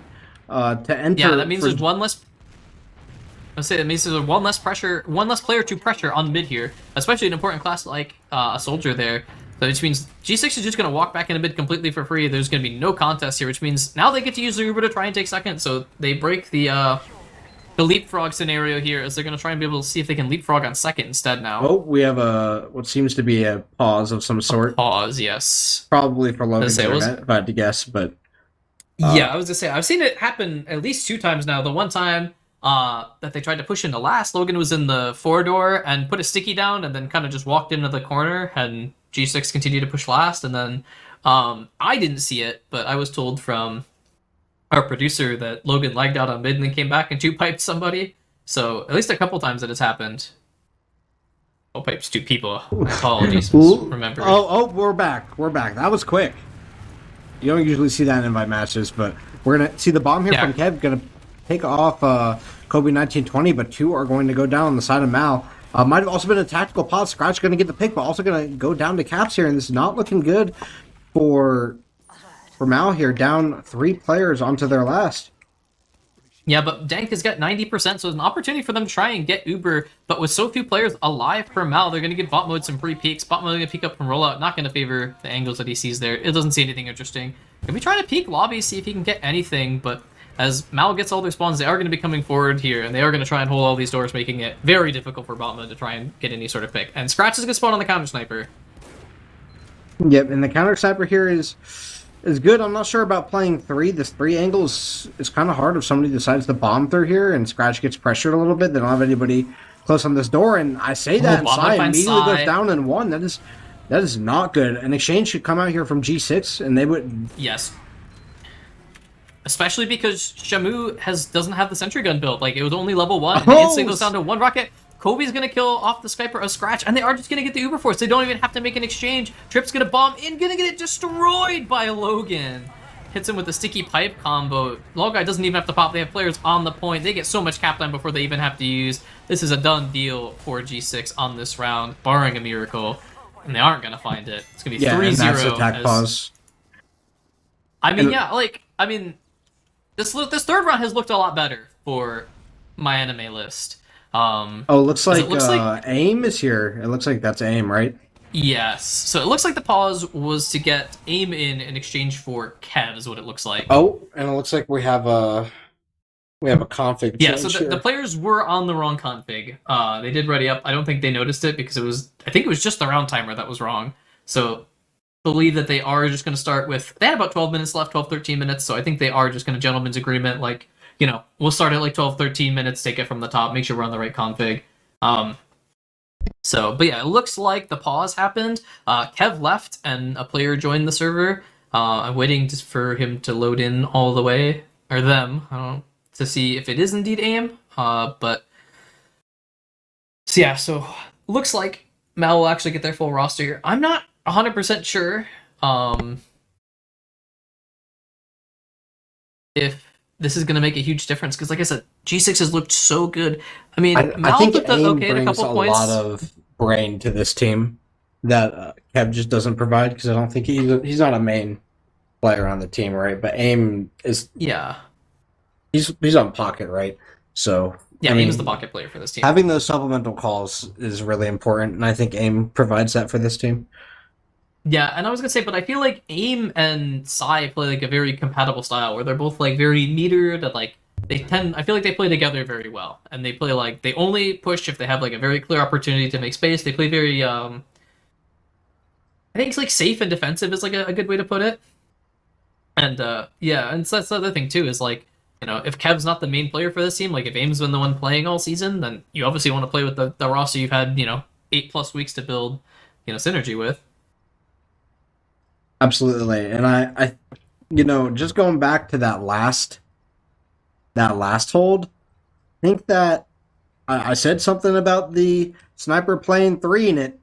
to enter. Yeah, that means there's one less. Let's say that means there's one less player to pressure on mid here, especially an important class like a soldier there. So which means G6 is just going to walk back into mid completely for free. There's going to be no contest here, which means now they get to use the Uber to try and take second. So they break the leapfrog scenario here, as they're going to try and be able to see if they can leapfrog on second instead now. Oh, we have what seems to be a pause of some sort. Pause, yes. Probably for Logan's internet, if I had to guess, but... yeah, I was going to say, I've seen it happen at least 2 times now. The one time... that they tried to push into last, Logan was in the 4 door and put a sticky down and then kind of just walked into the corner, and G6 continued to push last, and then I didn't see it, but I was told from our producer that Logan lagged out on mid and then came back and 2-piped somebody. So at least a couple times that it's happened. Oh, pipes 2 people. Apologies. Remember. Oh, we're back. That was quick. You don't usually see that in invite matches, but we're gonna see the bomb here from Kev. Gonna take off Kobe 1920, but 2 are going to go down on the side of Mal. Might have also been a tactical pause. Scratch going to get the pick, but also going to go down to Caps here, and this is not looking good for Mal here. Down 3 players onto their last. Yeah, but Dank has got 90%, so it's an opportunity for them to try and get Uber, but with so few players alive per Mal, they're going to give bot mode some free peeks. Bot mode going to peek up from rollout, not going to favor the angles that he sees there. It doesn't see anything interesting. Can we try to peek lobby, see if he can get anything, but as Mal gets all their spawns, they are going to be coming forward here, and they are going to try and hold all these doors, making it very difficult for bot mode to try and get any sort of pick. And Scratch is going to spawn on the counter sniper. Yep, and the counter sniper here is good. I'm not sure about playing 3. This 3 angle is kind of hard if somebody decides to bomb through here, and Scratch gets pressured a little bit. They don't have anybody close on this door, and I say that, and Sai immediately goes down in 1. That is not good. An exchange should come out here from G6, and they would... Yes. Especially because Shamu doesn't have the sentry gun build. Like, it was only level 1, and the instant goes down to 1 rocket. Kobe's gonna kill off the Skyper of Scratch, and they are just gonna get the Uber Force. They don't even have to make an exchange. Trip's gonna bomb in, gonna get it destroyed by Logan. Hits him with the sticky pipe combo. Logai doesn't even have to pop. They have players on the point. They get so much cap time before they even have to use. This is a done deal for G6 on this round, barring a miracle. And they aren't gonna find it. It's gonna be 3-0. And that's attack pause. This 3rd round has looked a lot better for my anime list. Looks like AIM is here. It looks like that's AIM, right? Yes. So it looks like the pause was to get AIM in exchange for Kev, is what it looks like. Oh, and it looks like we have a config. Yeah, so the players were on the wrong config. They did ready up. I don't think they noticed it because I think it was just the round timer that was wrong. So believe that they are just going to start with, they had about 12 minutes left, 13 minutes, so I think they are just going to gentleman's agreement, like, we'll start at like 13 minutes, take it from the top, make sure we're on the right config. But yeah, it looks like the pause happened. Kev left and a player joined the server. I'm waiting for him to load in all the way, or them, to see if it is indeed AIM. So looks like Mal will actually get their full roster here. I'm not 100% sure if this is going to make a huge difference, because like I said, G6 has looked so good. I mean, I think AIM brings a couple points. Lot of brain to this team that Kev just doesn't provide, because I don't think he's not a main player on the team, right? But AIM is he's on pocket, right? So yeah, AIM is the pocket player for this team. Having those supplemental calls is really important, and I think AIM provides that for this team. Yeah, and I was gonna say, but I feel like Aim and Psy play like a very compatible style where they're both like very metered and like I feel like they play together very well. And they play like they only push if they have like a very clear opportunity to make space. They play very I think it's like safe and defensive is like a good way to put it. And yeah, and so that's the other thing too, is like, you know, if Kev's not the main player for this team, like if Aim's been the one playing all season, then you obviously want to play with the roster you've had, you know, 8+ weeks to build, you know, synergy with. Absolutely. And I just going back to that last hold, I think that I said something about the sniper playing 3 and it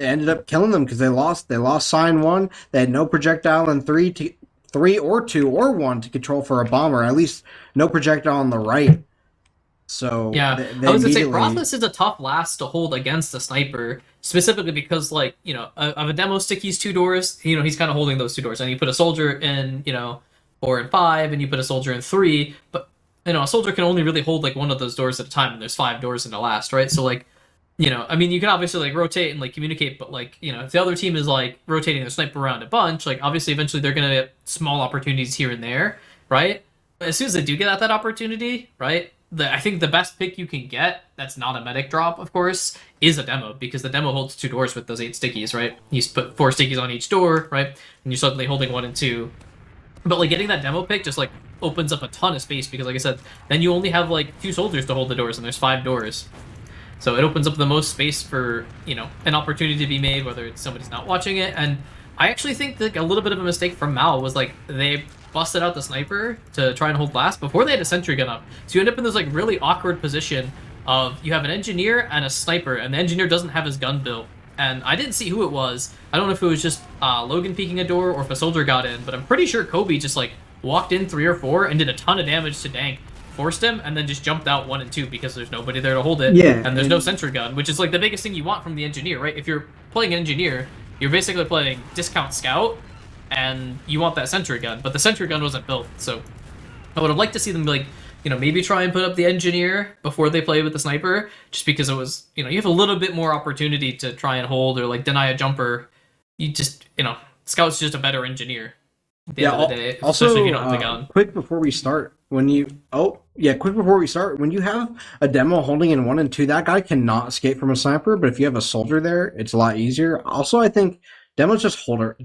ended up killing them because they lost sign 1. They had no projectile in 3 or 2 or 1 to control for a bomber, at least no projectile on the right. So yeah, they I was gonna say immediately... Process is a tough last to hold against a sniper, specifically because like, you know, of a demo stick, he's 2 doors. You know, he's kind of holding those 2 doors, and you put a soldier in, you know, 4 and 5, and you put a soldier in 3. But you know, a soldier can only really hold like one of those doors at a time, and there's 5 doors in the last, right? So like, you know, I mean, you can obviously like rotate and like communicate, but like, you know, if the other team is like rotating their sniper around a bunch, like obviously eventually they're gonna get small opportunities here and there, right? But as soon as they do get that opportunity, right? I think the best pick you can get, that's not a medic drop, of course, is a demo, because the demo holds 2 doors with those 8 stickies, right? You put 4 stickies on each door, right? And you're suddenly holding 1 and 2. But like getting that demo pick just like opens up a ton of space, because like I said, then you only have like 2 soldiers to hold the doors, and there's 5 doors. So it opens up the most space for, you know, an opportunity to be made, whether it's somebody's not watching it. And I actually think that a little bit of a mistake from Mal was like they busted out the sniper to try and hold last before they had a sentry gun up. So you end up in this like really awkward position of you have an engineer and a sniper, and the engineer doesn't have his gun built. And I didn't see who it was. I don't know if it was just Logan peeking a door or if a soldier got in, but I'm pretty sure Kobe just like walked in 3 or 4 and did a ton of damage to Dank, forced him, and then just jumped out 1 and 2 because there's nobody there to hold it. Yeah, and there's no sentry gun, which is like the biggest thing you want from the engineer, right? If you're playing an engineer, you're basically playing discount scout, and you want that sentry gun, but the sentry gun wasn't built. So I would have liked to see them like, you know, maybe try and put up the engineer before they play with the sniper, just because it was, you know, you have a little bit more opportunity to try and hold or like deny a jumper. You just, you know, Scout's just a better engineer at the end of the day, also, especially if you don't have the gun. Quick before we start, when you have a demo holding in 1 and 2, that guy cannot escape from a sniper, but if you have a soldier there, it's a lot easier. Also, I think Demo's just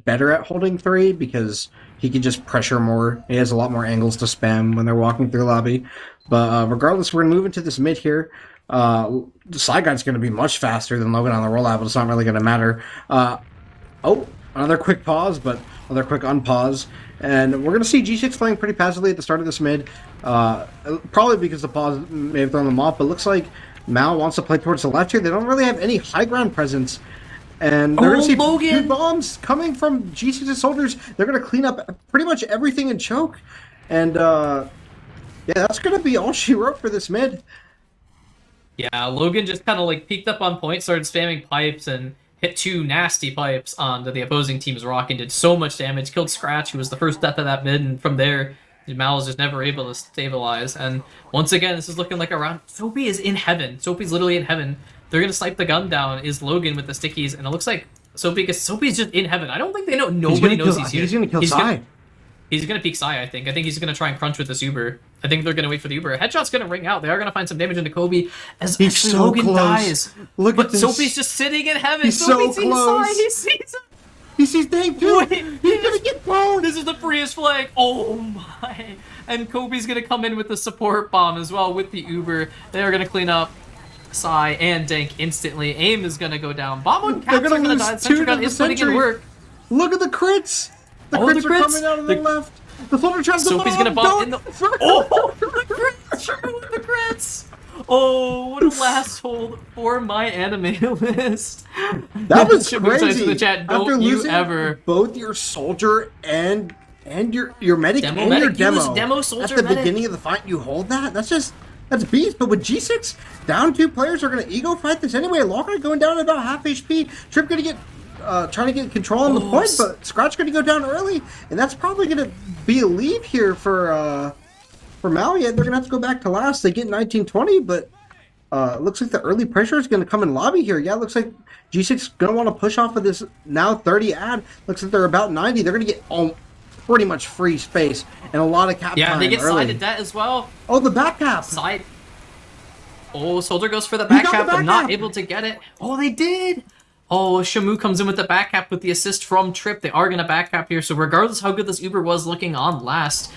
better at holding 3 because he can just pressure more. He has a lot more angles to spam when they're walking through lobby. But regardless, we're going to move into this mid here. The side guy's going to be much faster than Logan on the rollout, but it's not really going to matter. Another quick pause, but another quick unpause. And we're going to see G6 playing pretty passively at the start of this mid. Probably because the pause may have thrown them off, but it looks like Mal wants to play towards the left here. They don't really have any high ground presence. And they're going to see Logan! 2 bombs coming from G6's soldiers. They're going to clean up pretty much everything and choke. And, yeah, that's going to be all she wrote for this mid. Yeah, Logan just kind of like peeked up on point, started spamming pipes, and hit 2 nasty pipes onto the opposing team's rock and did so much damage. Killed Scratch, who was the first death of that mid, and from there, Mal was just never able to stabilize. And once again, this is looking like a round. Soapy is in heaven. Soapy's literally in heaven. They're gonna snipe the gun down. Is Logan with the stickies, and it looks like Soapy's just in heaven. I don't think they know. Nobody knows he's here. He's gonna kill Psy. He's gonna peek Psy. I think he's gonna try and crunch with this Uber. I think they're gonna wait for the Uber. Headshot's gonna ring out. They are gonna find some damage into Kobe as so Logan close. Dies. Look at this. Soapy's just sitting in heaven. He's Soapy so close. sees Psy. He sees him. He sees Dank too. He's gonna get blown. This is the freest flag. Oh my! And Kobe's gonna come in with the support bomb as well with the Uber. They are gonna clean up Psy and Dank instantly. Aim is gonna go down. Bomb on caps are gonna die. Sentry gun is putting in work. Look at the crits. The crits are coming out of the left. The soldier tries to Soapy's gonna bump in the. Oh, the crits! Sure with the crits! Oh, what a last hold for my anime list. That was crazy. In the chat, After don't you losing ever both your soldier and your medic demo and medic, your demo soldier at the medic. beginning of the fight, you hold that. That's beast. But with G6 down 2 players are gonna ego fight this anyway. Locker going down at about half HP. Trip gonna get trying to get control on the point, but Scratch gonna go down early, and that's probably gonna be a leave here for Malia. They're gonna have to go back to last. They get 19-20, but looks like the early pressure is going to come in lobby here. Yeah, looks like G6 is going to want to push off of this now 30 ad. Looks like they're about 90. They're going to get pretty much free space and a lot of cap time. Yeah, they get early. sided that as well. Oh, the back cap. Side. Oh, Soldier goes for the back cap, but not cap. able to get it. Oh, they did. Oh, Shamu comes in with the back cap with the assist from Trip. They are going to back cap here. So regardless how good this Uber was looking on last,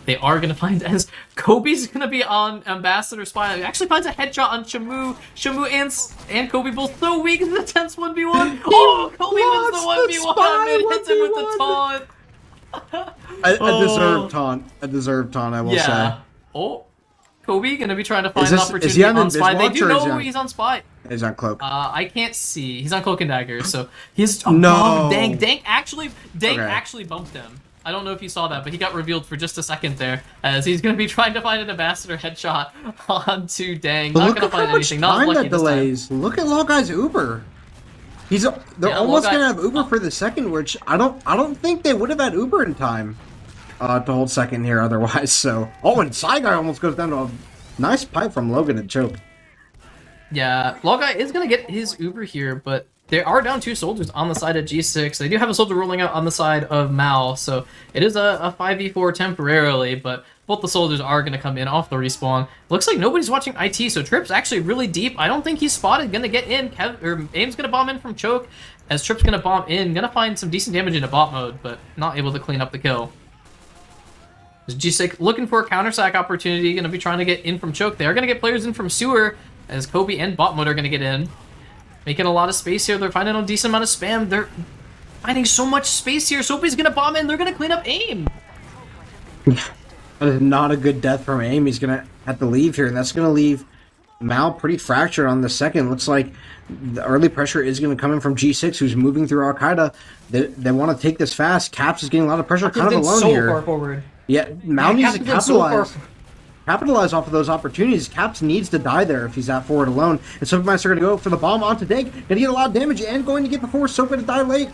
they are going to find as Kobe's going to be on Ambassador Spy. He actually finds a headshot on Shamu. Shamu and Kobe both so weak in the tense 1v1. Oh, Kobe wins the 1v1 and hits him with the taunt. A deserved taunt. A deserved taunt, I will say. Oh, Kobe going to be trying to find an is opportunity he on on Spy. They do know he he's on Spy. He's on Cloak. I can't see. He's on Cloak and Dagger, so he's no. Dank actually bumped him. I don't know if you saw that, but he got revealed for just a second there, as he's going to be trying to find an Ambassador headshot onto Dang. Not going to find anything. Not lucky that delays. Look at Loguy's Uber. They're almost going to have Uber for the second, which I don't think they would have had Uber in time to hold second here otherwise. So, and Side Guy almost goes down to a nice pipe from Logan and choke. Yeah, Logai is going to get his Uber here, but they are down 2 soldiers on the side of G6. They do have a soldier rolling out on the side of Mal, so it is a 5v4 temporarily, but both the soldiers are going to come in off the respawn. Looks like nobody's watching IT, so Trip's actually really deep. I don't think he's spotted. Going to get in. Aim's going to bomb in from choke, as Trip's going to bomb in. Going to find some decent damage into bot mode, but not able to clean up the kill. G6 looking for a counter-sack opportunity. Going to be trying to get in from choke. They are going to get players in from sewer, as Kobe and bot mode are going to get in. Making a lot of space here. They're finding a decent amount of spam. They're finding so much space here. Soapy's going to bomb in. They're going to clean up aim. That is not a good death from aim. He's going to have to leave here, and that's going to leave Mal pretty fractured on the second. Looks like the early pressure is going to come in from G6, who's moving through Al-Qaeda. They want to take this fast. Caps is getting a lot of pressure. Kind of alone here. Far forward. Yeah, Mal needs to capitalize. Capitalize off of those opportunities. Caps needs to die there if he's that forward alone. And Soapmeister going to go for the bomb onto Dank. Going to get a lot of damage and going to get the force. Soap going to die late.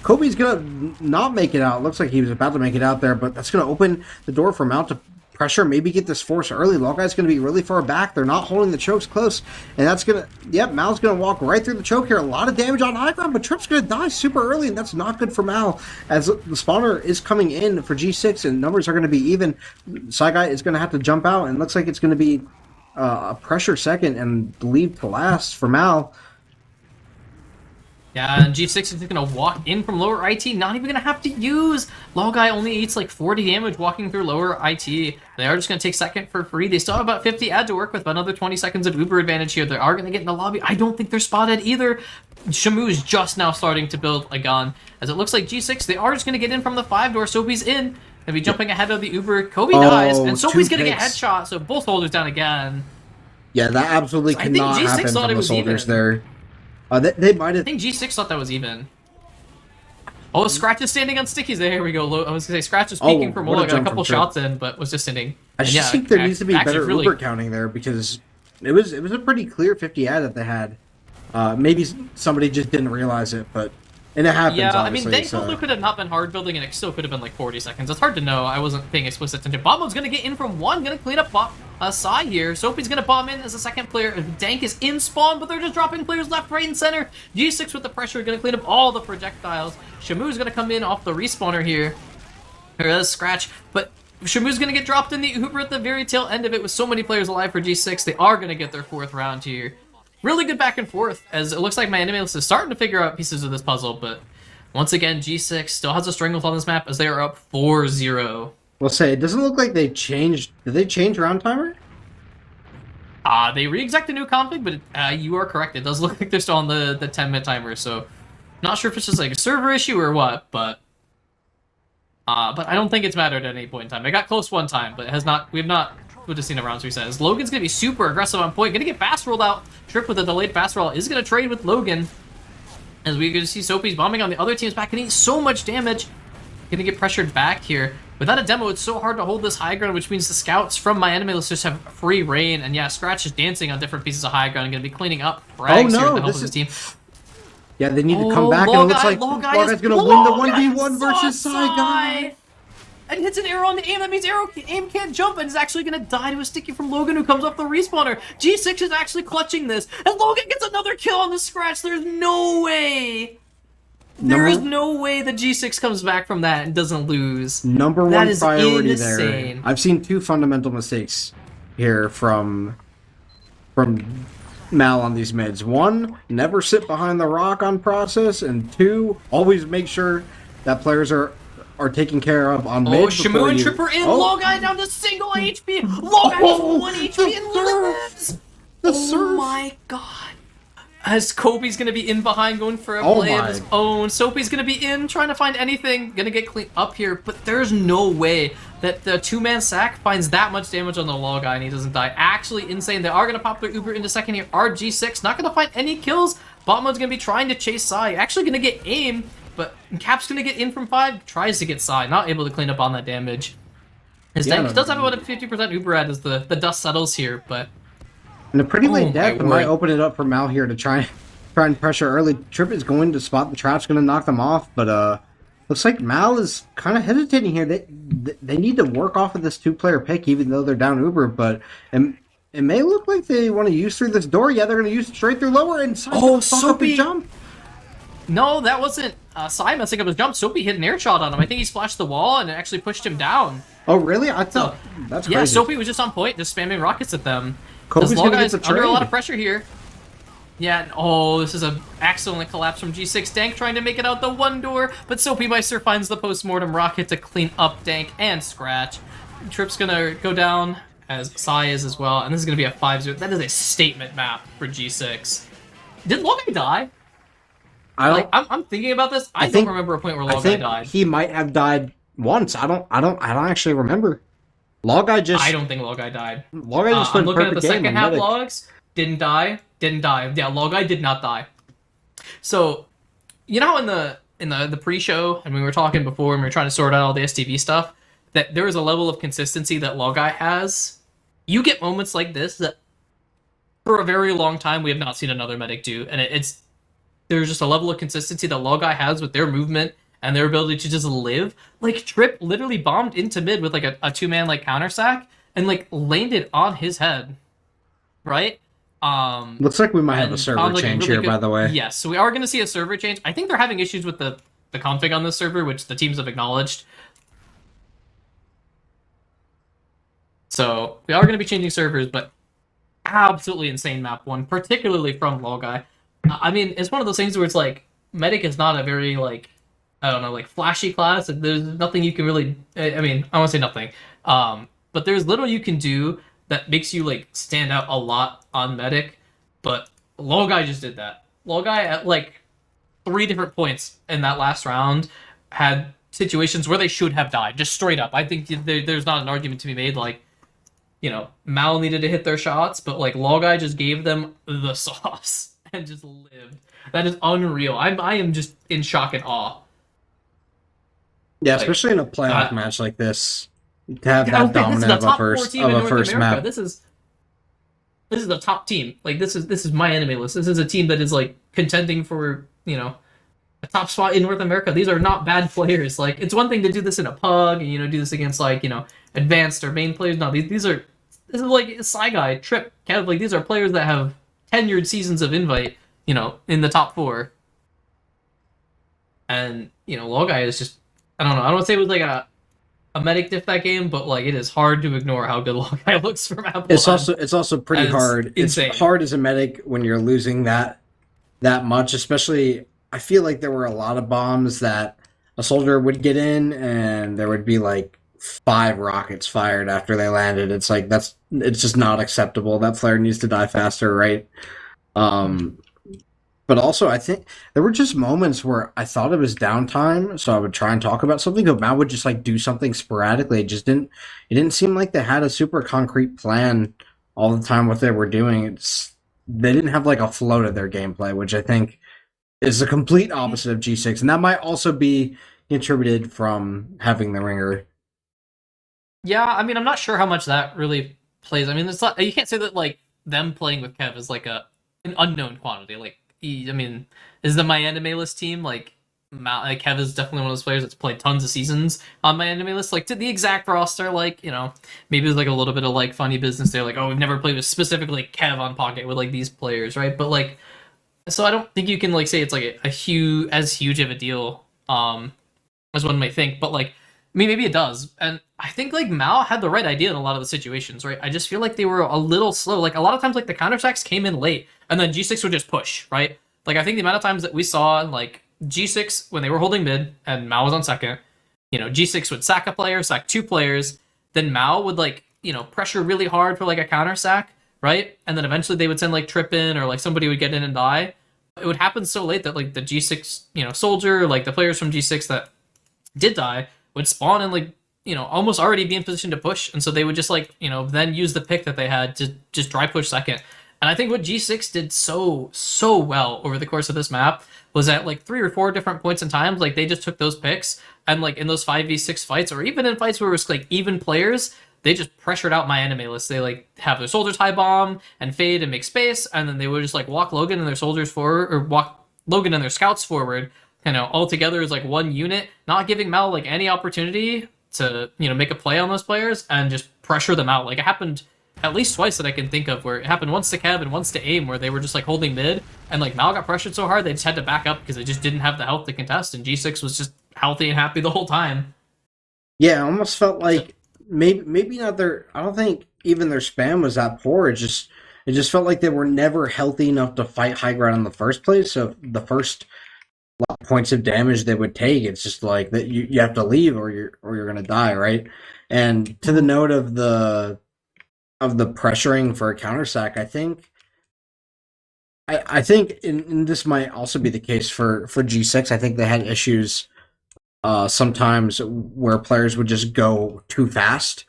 Kobe's going to not make it out. Looks like he was about to make it out there, but that's going to open the door for Mal to pressure. Maybe get this force early. Loguy's going to be really far back. They're not holding the chokes close. And that's going to... Yep, Mal's going to walk right through the choke here. A lot of damage on high ground, but Trip's going to die super early, and that's not good for Mal. As the spawner is coming in for G6, and numbers are going to be even. Side Guy is going to have to jump out, and looks like it's going to be a pressure second and lead to last for Mal. Yeah, and G6 is going to walk in from lower IT, not even going to have to use. Logai only eats like 40 damage walking through lower IT. They are just going to take second for free. They still have about 50 ad to work with, but another 20 seconds of Uber advantage here. They are going to get in the lobby. I don't think they're spotted either. Shamu is just now starting to build a gun. As it looks like G6, they are just going to get in from the 5 door. Soapy's in. They'll be jumping ahead of the Uber. Kobe dies, and Soapy's going to get headshot, so both holders down again. Yeah, that absolutely cannot happen from the soldiers there. They might have... I think G6 thought that was even. Oh, Scratch is standing on stickies. There we go. I was going to say, Scratch is peeking for more. Got a couple shots in, but was just sitting. I just think there needs to be better Uber counting there, because it was a pretty clear 50 ad that they had. Maybe somebody just didn't realize it, but... And it happens, yeah, obviously, I mean, they also could have not been hard building, and it still could have been like 40 seconds. It's hard to know. I wasn't paying explicit attention. Bombo's going to get in from 1, going to clean up Sai here. Soapy's going to bomb in as a second player. Dank is in spawn, but they're just dropping players left, right, and center. G6 with the pressure, going to clean up all the projectiles. Shamu's going to come in off the respawner here. Here is Scratch, but Shamu's going to get dropped in the Uber at the very tail end of it with so many players alive for G6. They are going to get their 4th round here. Really good back and forth, as it looks like my enemy list is starting to figure out pieces of this puzzle, but once again, G6 still has a stranglehold on this map as they are up 4-0. We'll say, it doesn't look like they changed... Did they change round timer? They re-exec the new config, but you are correct. It does look like they're still on the 10-minute timer, so not sure if it's just like a server issue or what, but I don't think it's mattered at any point in time. It got close one time, but it has not... We have not would have seen a rounds reset. As Logan's going to be super aggressive on point. Going to get fast rolled out. Trip with a delayed fast roll is going to trade with Logan. As we're going to see Soapy's bombing on the other team's back and eat so much damage. Going to get pressured back here. Without a demo, it's so hard to hold this high ground, which means the scouts from my enemy list just have free reign. And yeah, Scratch is dancing on different pieces of high ground and going to be cleaning up frags here with the help of his team. Yeah, they need to come back, and it looks like Logai's going to win the 1v1 versus Sai Guy. and hits an arrow on the aim. That means aim can't jump and is actually going to die to a sticky from Logan, who comes off the respawner. G6 is actually clutching this, and Logan gets another kill on the scratch. There's no way. There is no way that G6 comes back from that and doesn't lose. Number one priority insane. there. I've seen two fundamental mistakes here from Mal on these mids. One, never sit behind the rock on process, and two, always make sure that players are taken care of on mid. Oh, Shamu and Tripper in. Logai down to single HP. Logai has 1 HP and lives. Oh my god. As Kobe's gonna be in behind, going for a play of his own. Soapy's gonna be in, trying to find anything, gonna get cleaned up here, but there's no way that the 2-man sack finds that much damage on the Logai and he doesn't die. Actually insane. They are gonna pop their Uber into second here. RG6 not gonna find any kills. Botman's gonna be trying to chase Sai. Actually gonna get aim, but Cap's gonna get in from 5, tries to get Sai, not able to clean up on that damage. His tank does have about a 50% Uber ad as the dust settles here, but... And a pretty late death might open it up for Mal here to try and pressure early. Trip is going to spot the traps, going to knock them off, but looks like Mal is kind of hesitating here. They need to work off of this 2-player pick, even though they're down Uber, but it may look like they want to use through this door. Yeah, they're going to use it straight through lower, and Soapy jump. No, that wasn't Sai messing up his jump. Soapy hit an air shot on him. I think he splashed the wall and it actually pushed him down. Oh, really? I thought that's crazy. Yeah, Soapy was just on point, just spamming rockets at them. Kobe's gonna get the under a lot of pressure here. Yeah, this is an excellent collapse from G6. Dank trying to make it out the one door, but Soapy Meister finds the post-mortem rocket to clean up Dank and Scratch. Trip's gonna go down, as Sai is as well, and this is gonna be a 5-0. That is a statement map for G6. Did Logan die? I'm thinking about this. I don't remember a point where Logai died. He might have died once. I don't actually remember. Logai just... I don't think Logai died. Logai just played I'm looking at the second half logs. Didn't die. Yeah, Logai did not die. So, you know how in the pre-show, and we were talking before, and we were trying to sort out all the STV stuff, that there is a level of consistency that Logai has. You get moments like this that, for a very long time, we have not seen another medic do, and there's just a level of consistency that Logai has with their movement and their ability to just live. Like, Trip literally bombed into mid with, like, a 2-man, like, counter sack, and, like, landed on his head. Right? Looks like we might have a server change here, by the way. Yes, so we are going to see a server change. I think they're having issues with the config on this server, which the teams have acknowledged. So, we are going to be changing servers, but absolutely insane map 1, particularly from Logai. I mean, it's one of those things where it's like, Medic is not a very, like, I don't know, like, flashy class. There's nothing you can really... I mean, I won't say nothing. But there's little you can do that makes you, like, stand out a lot on Medic. But Logai just did that. Logai, at, like, 3 different points in that last round, had situations where they should have died. Just straight up. I think there's not an argument to be made, like, you know, Mal needed to hit their shots, but, like, Logai just gave them the sauce and just lived. That is unreal. I am just in shock and awe. Yeah, especially in a playoff match like this, to have that dominant of a first map. This is the top team. Like, this is my enemy list. This is a team that is, like, contending for, you know, a top spot in North America. These are not bad players. Like, it's one thing to do this in a pug and, you know, do this against, like, you know, advanced or main players. No, this is like Psy Guy, Trip, Kev. Like, these are players that have tenured seasons of Invite, you know, in the top 4. And, you know, Logai is just, I don't know. I don't want to say it was like a medic diff that game, but, like, it is hard to ignore how good Logai looks from Apple. It's also pretty hard. Insane. It's hard as a medic when you're losing that much, especially. I feel like there were a lot of bombs that a soldier would get in, and there would be like 5 rockets fired after they landed. It's like it's just not acceptable. That player needs to die faster, right? But also, I think there were just moments where I thought it was downtime, so I would try and talk about something, but Matt would just, like, do something sporadically. It didn't seem like they had a super concrete plan all the time what they were doing. They didn't have, like, a flow to their gameplay, which I think is the complete opposite of G6, and that might also be contributed from having the ringer. Yeah, I mean, I'm not sure how much that really plays. I mean, it's not, you can't say that, like, them playing with Kev is, like, an unknown quantity. Like, I mean, is the My Anime List team, like, Kev is definitely one of those players that's played tons of seasons on my enemy list, like to the exact roster. Like, maybe there's like a little bit of like funny business there, like, oh, we've never played with specifically Kev on Pocket with like these players, right? But like, so I don't think you can like say it's like a huge of a deal as one might think. But like, I mean, maybe it does. And I think like Mao had the right idea in a lot of the situations, right? I just feel like they were a little slow. Like a lot of times, like the counterattacks came in late, and then G6 would just push, right? Like I think the amount of times that we saw like G6 when they were holding mid and Mao was on second, G6 would sack a player, sack two players, then Mao would like pressure really hard for like a counter sack, right? And then eventually they would send like Trip in, or like somebody would get in and die. It would happen so late that like the G6 soldier, like the players from G6 that did die, would spawn and like almost already be in position to push, and so they would just like then use the pick that they had to just dry push second. And I think what G6 did so well over the course of this map was at like 3 or 4 different points in time, like they just took those picks, and like in those 5v6 fights, or even in fights where it was like even players, they just pressured out my enemy list. They like have their soldiers high bomb and fade and make space, and then they would just like walk Logan and their soldiers forward, or walk Logan and their scouts forward, all together as like one unit, not giving Mal like any opportunity to make a play on those players and just pressure them out. Like it happened at least twice that I can think of, where it happened once to Kev and once to AIM, where they were just like holding mid, and like Mal got pressured so hard they just had to back up because they just didn't have the health to contest, and G6 was just healthy and happy the whole time. Yeah, it almost felt like maybe not their. I don't think even their spam was that poor. It just felt like they were never healthy enough to fight high ground in the first place. So the first points of damage they would take, it's just like that you have to leave or you're gonna die, right? And to the note of the pressuring for a counter sack, I think and this might also be the case for G6. I think they had issues sometimes where players would just go too fast,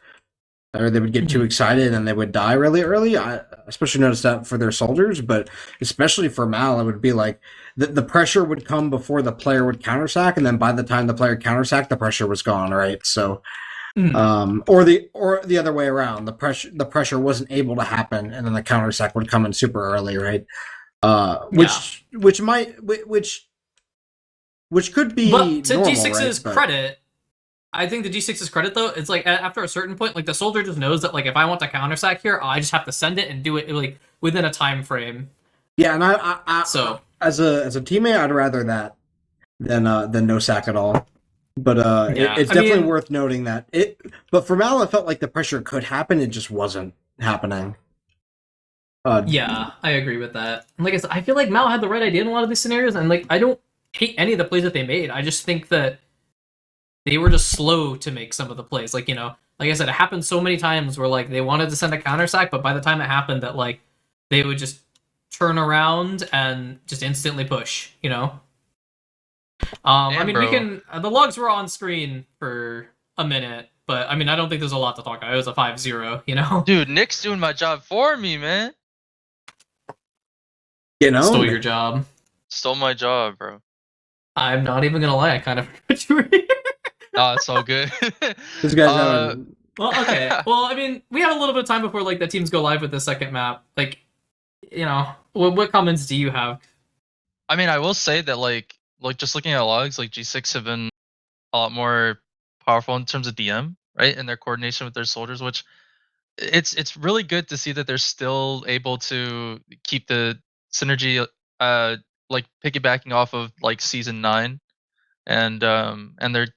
or they would get too excited and they would die really early. I especially noticed that for their soldiers, but especially for Mal, it would be like the pressure would come before the player would countersack, and then by the time the player countersacked, the pressure was gone, right? So, or the other way around, the pressure wasn't able to happen, and then the countersack would come in super early, right? Which could be, but to normal, G6's right? credit, I think the G6's credit though, it's like after a certain point, like the soldier just knows that like if I want to countersack here, I just have to send it and do it like within a time frame. Yeah, and I so as a teammate, I'd rather that than no sack at all. But it's definitely worth noting that it. But for Mal, it felt like the pressure could happen; it just wasn't happening. Yeah, I agree with that. Like I said, I feel like Mal had the right idea in a lot of these scenarios, and like I don't hate any of the plays that they made. I just think that they were just slow to make some of the plays. Like like I said, it happened so many times where like they wanted to send a counter sack, but by the time it happened, that like they would just turn around and just instantly push. I mean, bro. we can. The logs were on screen for a minute, but I mean, I don't think there's a lot to talk about. It was a 5-0, Dude, Nick's doing my job for me, man. Stole your job. Stole my job, bro. I'm not even gonna lie. I kind of forgot you were here. Oh, it's all good. This guy's well, okay. Well, I mean, we have a little bit of time before like the teams go live with the second map. Like, what comments do you have? I mean, I will say that like just looking at logs, like G6 have been a lot more powerful in terms of DM, right? And their coordination with their soldiers, which it's really good to see that they're still able to keep the synergy, like piggybacking off of like season 9, and they're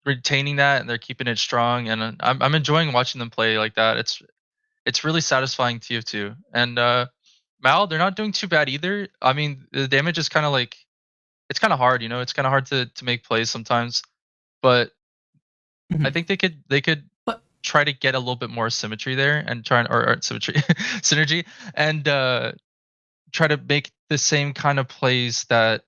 retaining that and they're keeping it strong, and I'm enjoying watching them play like that. It's really satisfying TF2, and Mal, they're not doing too bad either. I mean, the damage is kind of like, it's kind of hard, it's kind of hard to make plays sometimes, but I think they could try to get a little bit more symmetry there and or symmetry synergy, and try to make the same kind of plays that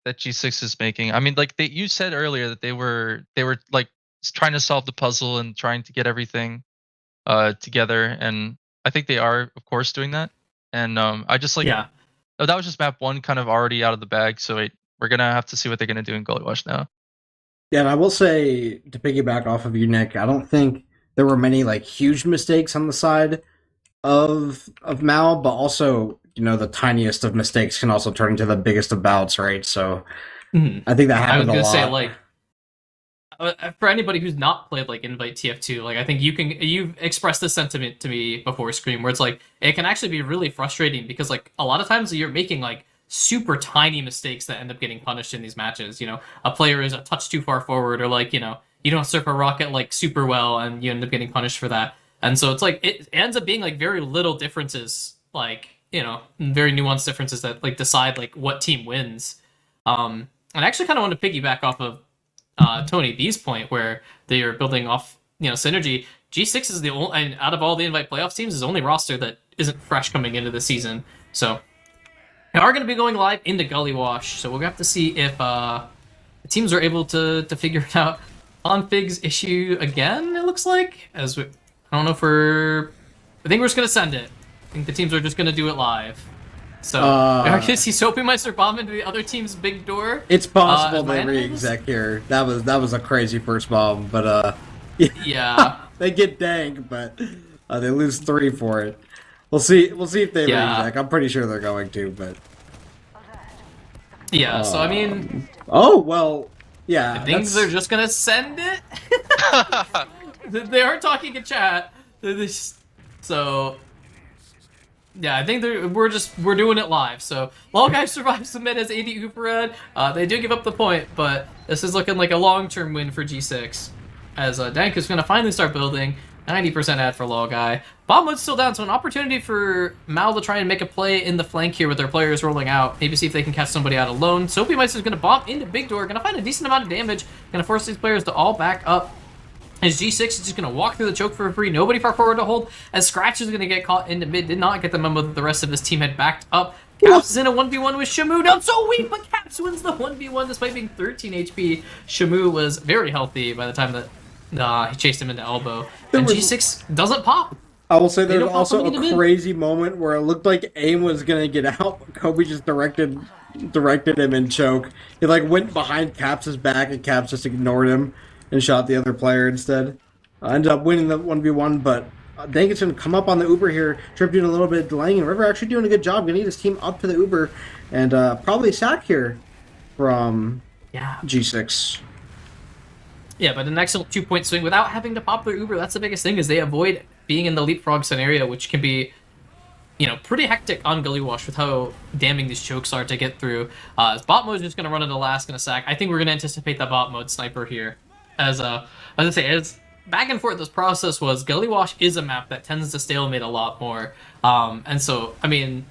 G6 is making. I mean, like you said earlier that they were like trying to solve the puzzle and trying to get everything together, and I think they are, of course, doing that. And I just like, yeah. Oh, that was just map 1 kind of already out of the bag, so we're gonna have to see what they're gonna do in Gullywash now. Yeah, and I will say, to piggyback off of you, Nick, I don't think there were many like huge mistakes on the side of Mal, but also the tiniest of mistakes can also turn into the biggest of bouts, right? So Mhm. I think that I was happened a gonna lot. say like for anybody who's not played like Invite TF2, like I think you've expressed this sentiment to me before Scream, where it's like it can actually be really frustrating because like a lot of times you're making like super tiny mistakes that end up getting punished in these matches. You know, a player is a touch too far forward, or like you don't surf a rocket like super well, and you end up getting punished for that. And so it's like it ends up being like very little differences, like very nuanced differences that like decide like what team wins. And I actually kind of want to piggyback off of Tony B's point where they are building off synergy. G6 is the only, and out of all the invite playoffs teams, is the only roster that isn't fresh coming into the season. So they are going to be going live into Gullywash. So we'll have to see if the teams are able to figure it out. On Fig's issue again, it looks like. I don't know if I think we're just going to send it. I think the teams are just going to do it live. So I can see Soapymeister bomb into the other team's big door. It's possible they re-exec here. That was a crazy first bomb, but yeah. They get dank, but they lose 3 for it. We'll see if they re-exec. I'm pretty sure they're going to, but yeah. So I mean, oh well, yeah. Things are just gonna send it. They are talking in chat. So yeah, I think we're doing it live. So Guy survives the mid as AD Uperad. They do give up the point, but this is looking like a long-term win for G6. As Dank is gonna finally start building. 90% ad for Guy. Bomb mode's still down, so an opportunity for Mal to try and make a play in the flank here with their players rolling out. Maybe see if they can catch somebody out alone. Soapymeister's gonna bomb into Big Door, gonna find a decent amount of damage, gonna force these players to all back up. As G6 is just going to walk through the choke for free. Nobody far forward to hold. As Scratch is going to get caught into mid. Did not get the memo that the rest of his team had backed up. Caps is in a 1v1 with Shamu. Down so weak, but Caps wins the 1v1 despite being 13 HP. Shamu was very healthy by the time that he chased him into elbow. And G6 doesn't pop. I will say there's also a crazy moment where it looked like AIM was going to get out, but Kobe just directed him in choke. He like went behind Caps' back and Caps just ignored him and shot the other player instead. Ended up winning the 1v1, but Dank is going to come up on the Uber here. Trip doing a little bit of delaying, and River actually doing a good job. Going to get his team up to the Uber, and probably a sack here from G6. Yeah, but an excellent 2-point swing without having to pop their Uber. That's the biggest thing, is they avoid being in the leapfrog scenario, which can be pretty hectic on Gullywash with how damning these chokes are to get through. As bot mode is just going to run into last, going to sack. I think we're going to anticipate the bot mode sniper here. As back and forth this process was, Gullywash is a map that tends to stalemate a lot more. And so, I mean,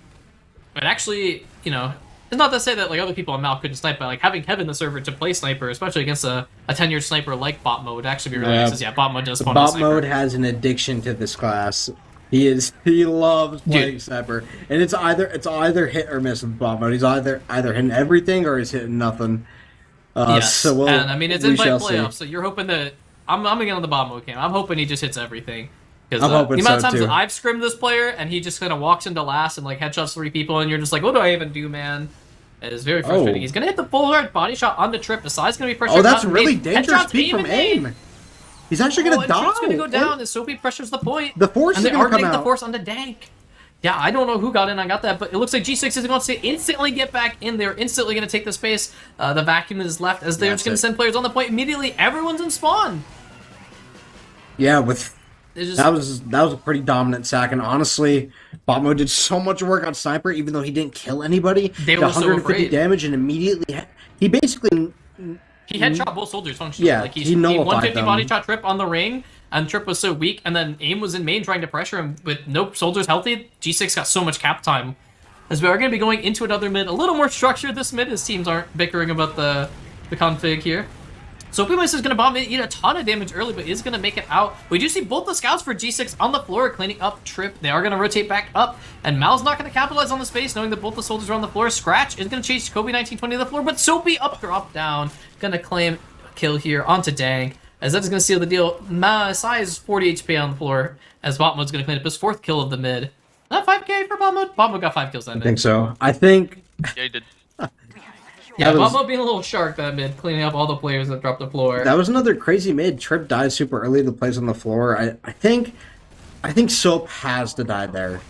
it actually, it's not to say that like other people on Mal couldn't snipe, but like having Kevin the server to play sniper, especially against a tenured sniper like bot mode, would actually be really nice. Yeah, bot mode does spawn Bot mode has an addiction to this class. He loves playing sniper, and it's either hit or miss with bot mode. He's either hitting everything or he's hitting nothing. Yes, so and I mean it's invite playoffs, so you're hoping that I'm again on the bot mode game. I'm hoping he just hits everything. Because the amount of times that I've scrimmed this player and he just kind of walks into last and like headshots 3 people, and you're just like, what do I even do, man? It is very frustrating. He's gonna hit the full hard body shot on the trip. The side's gonna be pressured. Oh, that's really dangerous speed from AIM. He's actually gonna die. Trip's gonna go down as Soapy pressures the point. The force is gonna come out. And they are getting the force onto Dank. Yeah, I don't know who got in on got that, but it looks like G6 is going to instantly get back in. They're instantly going to take the space. The vacuum is left as they're just going to send players on the point immediately. Everyone's in spawn. Yeah, that was a pretty dominant sack, and honestly, bot mode did so much work on sniper, even though he didn't kill anybody. They were 150 damage, and immediately he basically headshot both soldiers functionally. Yeah, like he nullified 150 them. body shot Trip on the ring, and Trip was so weak, and then AIM was in main trying to pressure him with no soldiers healthy. G6 got so much cap time. As we are going to be going into another mid, a little more structured this mid, as teams aren't bickering about the config here. So FrickMyNick is going to bomb in, eat a ton of damage early, but is going to make it out. We do see both the scouts for G6 on the floor cleaning up Trip. They are going to rotate back up, and Mal's not going to capitalize on the space, knowing that both the soldiers are on the floor. Scratch is going to chase Kobe 1920 to the floor, but Soapy up, drop down. Going to claim a kill here onto Dang, as that is going to seal the deal. Sai is 40 HP on the floor, as bot mode's going to clean up his 4th kill of the mid. Not 5k for bot mode? Bot mode got 5 kills that mid. I think so. I think... Yeah, he did. Yeah, bot mode being a little shark that mid, cleaning up all the players that dropped the floor. That was another crazy mid. Trip dies super early to plays on the floor. I think Soap has to die there.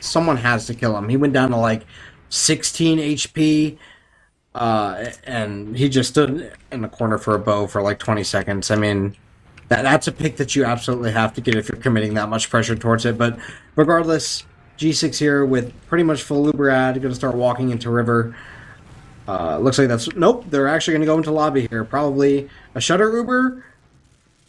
Someone has to kill him. He went down to like 16 HP. and he just stood in the corner for a bow for like 20 seconds. I mean, that's a pick that you absolutely have to get if you're committing that much pressure towards it. But regardless, G6 here with pretty much full Uberad, going to start walking into river. Looks like that's... Nope, they're actually going to go into lobby here. Probably a Shutter Uber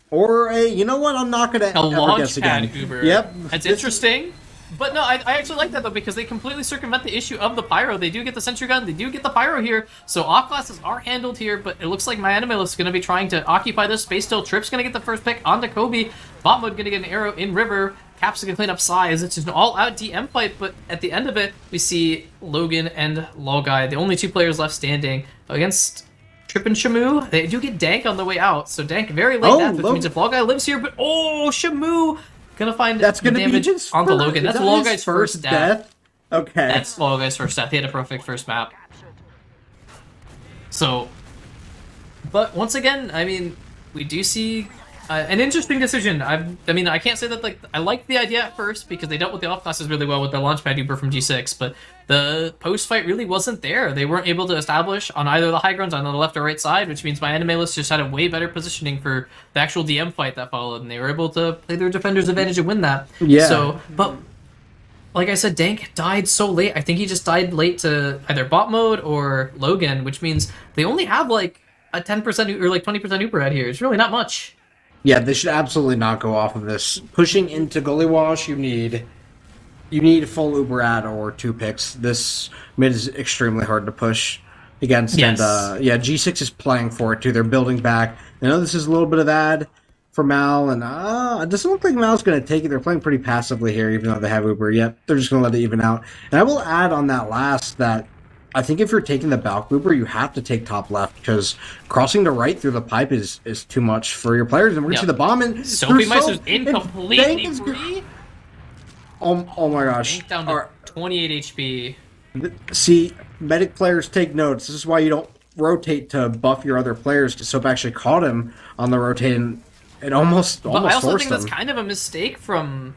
or a... You know what? I'm not going to ever guess again. Uber. Yep. It's interesting. But no, I actually like that, though, because they completely circumvent the issue of the Pyro. They do get the Sentry Gun, they do get the Pyro here, so off classes are handled here, but it looks like MyAnimalist is going to be trying to occupy this space still. Trip's going to get the first pick onto Kobe. Bot Mode going to get an arrow in River. Caps going to clean up Psy as it's an all-out DM fight, but at the end of it, we see Logan and Lolguy, the only two players left standing, against Trip and Shamu. They do get Dank on the way out, so Dank very late death, which means if Lolguy lives here, but Shamu gonna find damage onto Logan. That's Lolguy's first death. Okay. That's Lolguy's first death. He had a perfect first map. So, but once again, I mean, we do see an interesting decision. I mean, I can't say that, like, I liked the idea at first because they dealt with the off classes really well with the Launchpad Uber from G6, but the post fight really wasn't there. They weren't able to establish on either the high grounds on the left or right side, which means MyAnimalist just had a way better positioning for the actual DM fight that followed, and they were able to play their defender's advantage and win that. Yeah. So, but like I said, Dank died so late. I think he just died late to either bot mode or Logan, which means they only have like a 10% or like 20% Uber out here. It's really not much. Yeah, they should absolutely not go off of this. Pushing into Gullywash, you need full Uberad or 2 picks. This mid is extremely hard to push against. Yes. And yeah, G6 is playing for it too. They're building back. I know this is a little bit of ad for Mal, and it doesn't look like Mal's going to take it. They're playing pretty passively here, even though they have Uber. Yep, they're just going to let it even out. And I will add on that last that I think if you're taking the Balk Uber, you have to take top left, because crossing the right through the pipe is too much for your players. And we're going to see the bomb in. Soapy Meister's in completely free. Oh my gosh. Dank down to 28 HP. See, medic players take notes. This is why you don't rotate to buff your other players, because Soap actually caught him on the rotate and it almost But I also forced think that's kind of a mistake from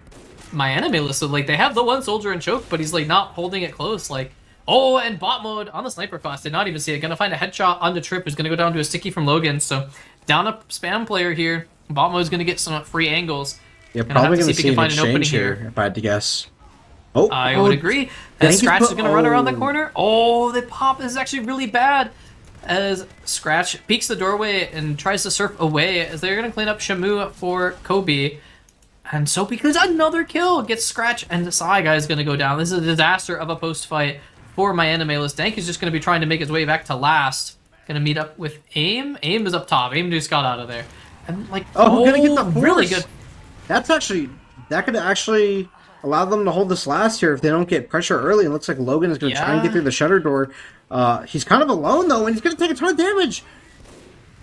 MyAnimalist. So, like, they have the one soldier in choke, but he's, like, not holding it close. Like, oh, and bot mode on the sniper class. Did not even see it. Gonna find a headshot on the Trip, who's gonna go down to a sticky from Logan. So, down a spam player here. Bot mode's gonna get some free angles. You're probably going to see an exchange here, if I had to guess. Oh, I would agree. As Scratch is going to run around the corner. Oh, the pop is actually really bad. As Scratch peeks the doorway and tries to surf away, as they're going to clean up Shamu for Kobe. And Soapy cleans another kill. Gets Scratch, and the Psy guy is going to go down. This is a disaster of a post fight for MyAnimalist. Dank is just going to be trying to make his way back to last. Going to meet up with Aim. Aim is up top. Aim just got out of there. And like, we're going to get the force. Really good. That could actually allow them to hold this last here if they don't get pressure early. It looks like Logan is going to try and get through the shutter door. He's kind of alone, though, and he's going to take a ton of damage.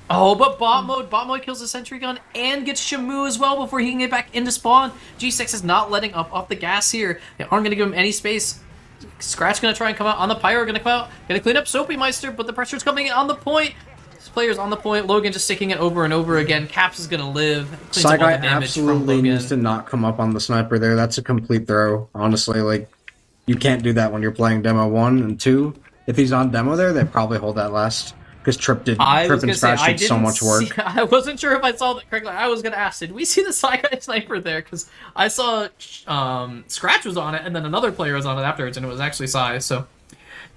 Oh, but bot mode kills the sentry gun and gets Shamu as well before he can get back into spawn. G6 is not letting up off the gas here. They aren't going to give him any space. Scratch going to try and come out on the Pyro, going to come out, going to clean up Soapy Meister, but the pressure's coming in on the point. This player's on the point. Logan just sticking it over and over again. Caps is going to live. Psy guy absolutely needs to not come up on the sniper there. That's a complete throw, honestly. Like, you can't do that when you're playing Demo 1 and 2. If he's on Demo there, they probably hold that last. Because Trip and Scratch did so much work. I wasn't sure if I saw that correctly. I was going to ask, did we see the Psy guy sniper there? Because I saw Scratch was on it, and then another player was on it afterwards, and it was actually Psy, so...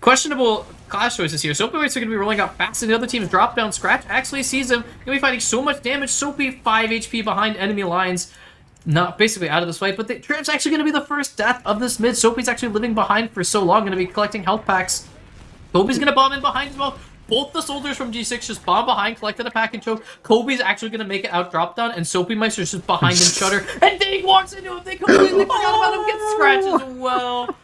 Questionable class choices here. Soapy Meister going to be rolling out fast, and the other team's drop down. Scratch actually sees him. Going to be fighting so much damage. Soapy 5 HP behind enemy lines. Not basically out of this fight, but the Trip's actually going to be the first death of this mid. Soapy's actually living behind for so long. Going to be collecting health packs. Kobe's going to bomb in behind as well. Both the soldiers from G6 just bomb behind, collected a pack and choke. Kobe's actually going to make it out drop down, and Soapy Meister's just behind him shutter. And Dave walks into him. They completely forgot about him. Gets Scratch as well.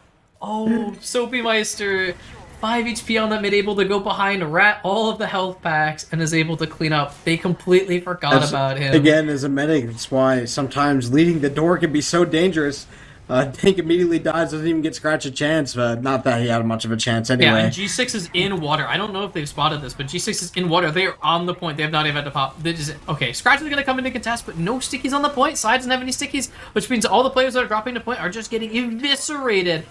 Oh, Soapy Meister, 5 HP on that mid, able to go behind, rat all of the health packs, and is able to clean up. They completely forgot about him. Again, as a medic, that's why sometimes leading the door can be so dangerous. Tank immediately dies, doesn't even get Scratch a chance, but not that he had much of a chance anyway. Yeah, and G6 is in water. I don't know if they've spotted this, but G6 is in water. They are on the point. They have not even had to pop. Okay, Scratch is going to come into contest, but no stickies on the point. Side doesn't have any stickies, which means all the players that are dropping to point are just getting eviscerated.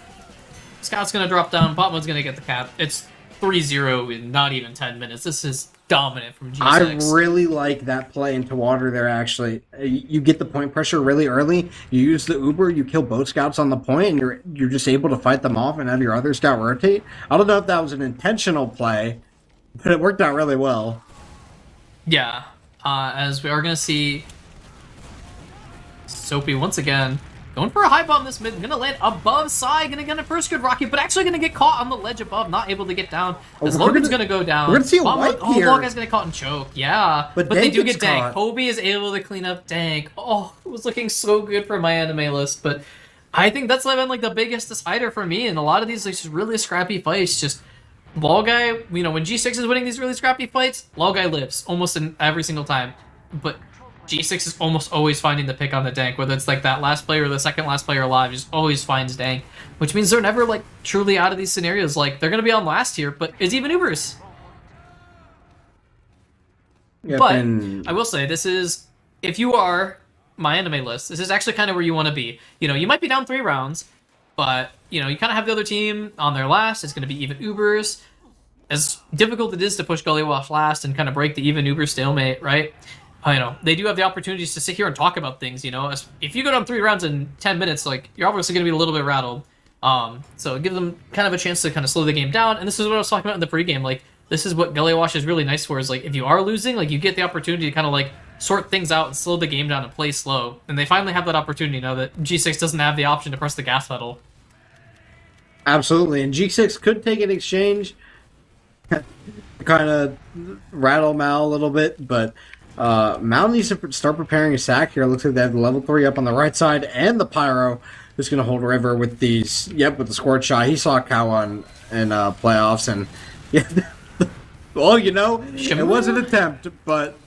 Scout's going to drop down. Bot mode's going to get the cap. It's 3-0 in not even 10 minutes. This is dominant from G6. I really like that play into water there, actually. You get the point pressure really early. You use the Uber, you kill both scouts on the point, and you're just able to fight them off and have your other scout rotate. I don't know if that was an intentional play, but it worked out really well. Yeah, as we are going to see Soapy once again going for a high bomb this mid, gonna land above Sai, gonna get a first good rocket, but actually gonna get caught on the ledge above, not able to get down. As Logan's gonna go down. We're gonna see a wipe here. Oh, Log's gonna get caught and choke, yeah. But they do get Dank. Caught. Kobe is able to clean up Dank. Oh, it was looking so good for my anime list, but I think that's been like the biggest decider for me in a lot of these like really scrappy fights. Just Law Guy, you know, when G6 is winning these really scrappy fights, Law Guy lives almost in every single time. But G6 is almost always finding the pick on the Dank, whether it's like that last player or the second last player alive, just always finds Dank, which means they're never like truly out of these scenarios. Like they're gonna be on last here, but it's even Ubers. Yep, but and I will say this is, if you are my anime list, this is actually kind of where you want to be. You know, you might be down 3 rounds, but you know you kind of have the other team on their last. It's gonna be even Ubers. As difficult it is to push Gullywash last and kind of break the even Uber stalemate, right? You know, they do have the opportunities to sit here and talk about things, you know. If you go down 3 rounds in 10 minutes, like, you're obviously going to be a little bit rattled. So give them kind of a chance to kind of slow the game down. And this is what I was talking about in the pregame. Like, this is what Gullywash is really nice for, is, like, if you are losing, like, you get the opportunity to kind of, like, sort things out and slow the game down and play slow. And they finally have that opportunity now that G6 doesn't have the option to press the gas pedal. absolutely. And G6 could take an exchange, kind of rattle Mal a little bit, but Mal needs to start preparing a sack here. It looks like they have the level 3 up on the right side, and the Pyro who's going to hold River with these, with the squirt shot. He saw Kawa in playoffs, and yeah, well, you know, it was an attempt, but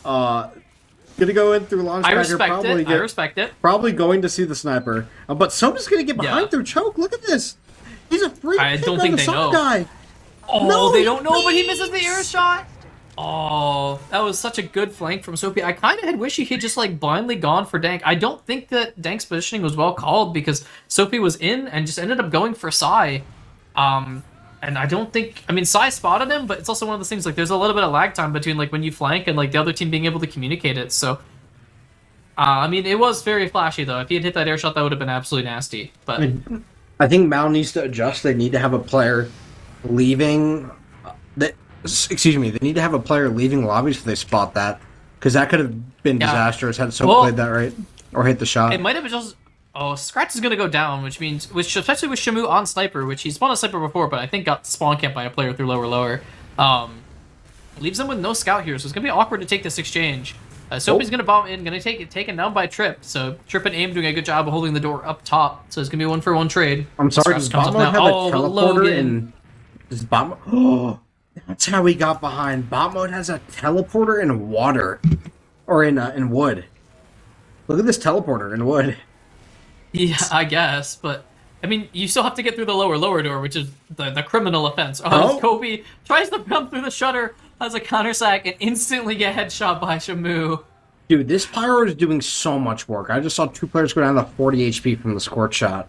going to go in through launch I tracker, respect it. probably going to see the sniper. But Soma's going to get behind through choke. Look at this. He's a free I pick don't on think the they Soma know. guy. Oh, No, they don't know, but he please! misses the air shot. Oh, that was such a good flank from Soapy. I kind of had wished he had just like blindly gone for Dank. I don't think that Dank's positioning was well called because Soapy was in and just ended up going for Sai. And I don't think, I mean, Sai spotted him, but it's also one of those things, like, there's a little bit of lag time between, like, when you flank and, like, the other team being able to communicate it, so... I mean, it was very flashy, though. If he had hit that air shot, that would have been absolutely nasty, but... I think Mal needs to adjust. They need to have a player leaving... They need to have a player leaving lobbies if they spot that, because that could have been disastrous had Soap played that right, or hit the shot. It might have just... Oh, Scratch is going to go down, which means, especially with Shamu on Sniper, which he spawned a Sniper before, but I think got spawn camped by a player through lower. Leaves them with no scout here, so it's going to be awkward to take this exchange. Soapy's going to bomb in, going to take it taken down by Trip, so Trip and Aim doing a good job of holding the door up top, so it's going to be a 1-for-1 trade. I'm sorry, does Bomb Mode have a teleporter in... Does Bomb Mode... Oh, that's how he got behind. Bomb Mode has a teleporter in water. Or in wood. Look at this teleporter in wood. Yeah, I guess, but I mean, you still have to get through the lower door, which is the criminal offense. Oh, Kobe tries to come through the shutter, has a counter sack, and instantly get headshot by Shamu. Dude, this Pyro is doing so much work. I just saw 2 players go down to 40 HP from the squirt shot.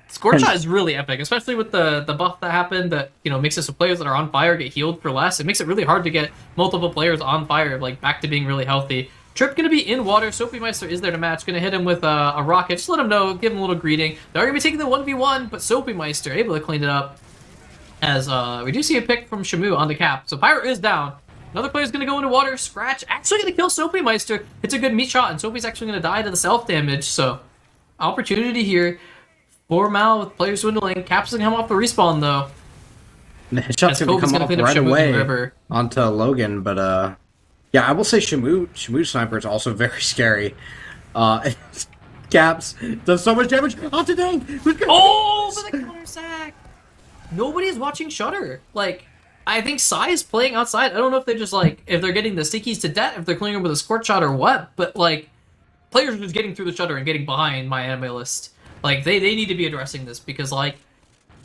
Squirt shot is really epic, especially with the buff that happened that, you know, makes it so players that are on fire get healed for less. It makes it really hard to get multiple players on fire, like, back to being really healthy. Trip going to be in water. Soapy Meister is there to match. Going to hit him with a rocket. Just let him know. Give him a little greeting. They're going to be taking the 1v1, but Soapy Meister able to clean it up. As we do see a pick from Shamu on the cap. So Pyro is down. Another player's going to go into water. Scratch actually going to kill Soapy Meister. It's a good meat shot, and Soapy's actually going to die to the self-damage. So opportunity here for Mal with players dwindling. Cap's going to come off the respawn, though. The headshot's going to come off right away onto Logan, but... Yeah, I will say Shamu's sniper is also very scary. Caps does so much damage onto Dank. Oh, but the counter sack. Nobody's watching Shutter. Like, I think Sai is playing outside. I don't know if they're just like, if they're getting the stickies to death, if they're clearing them with a squirt shot or what. But like, players are just getting through the Shutter and getting behind my anime list. Like, they need to be addressing this because like,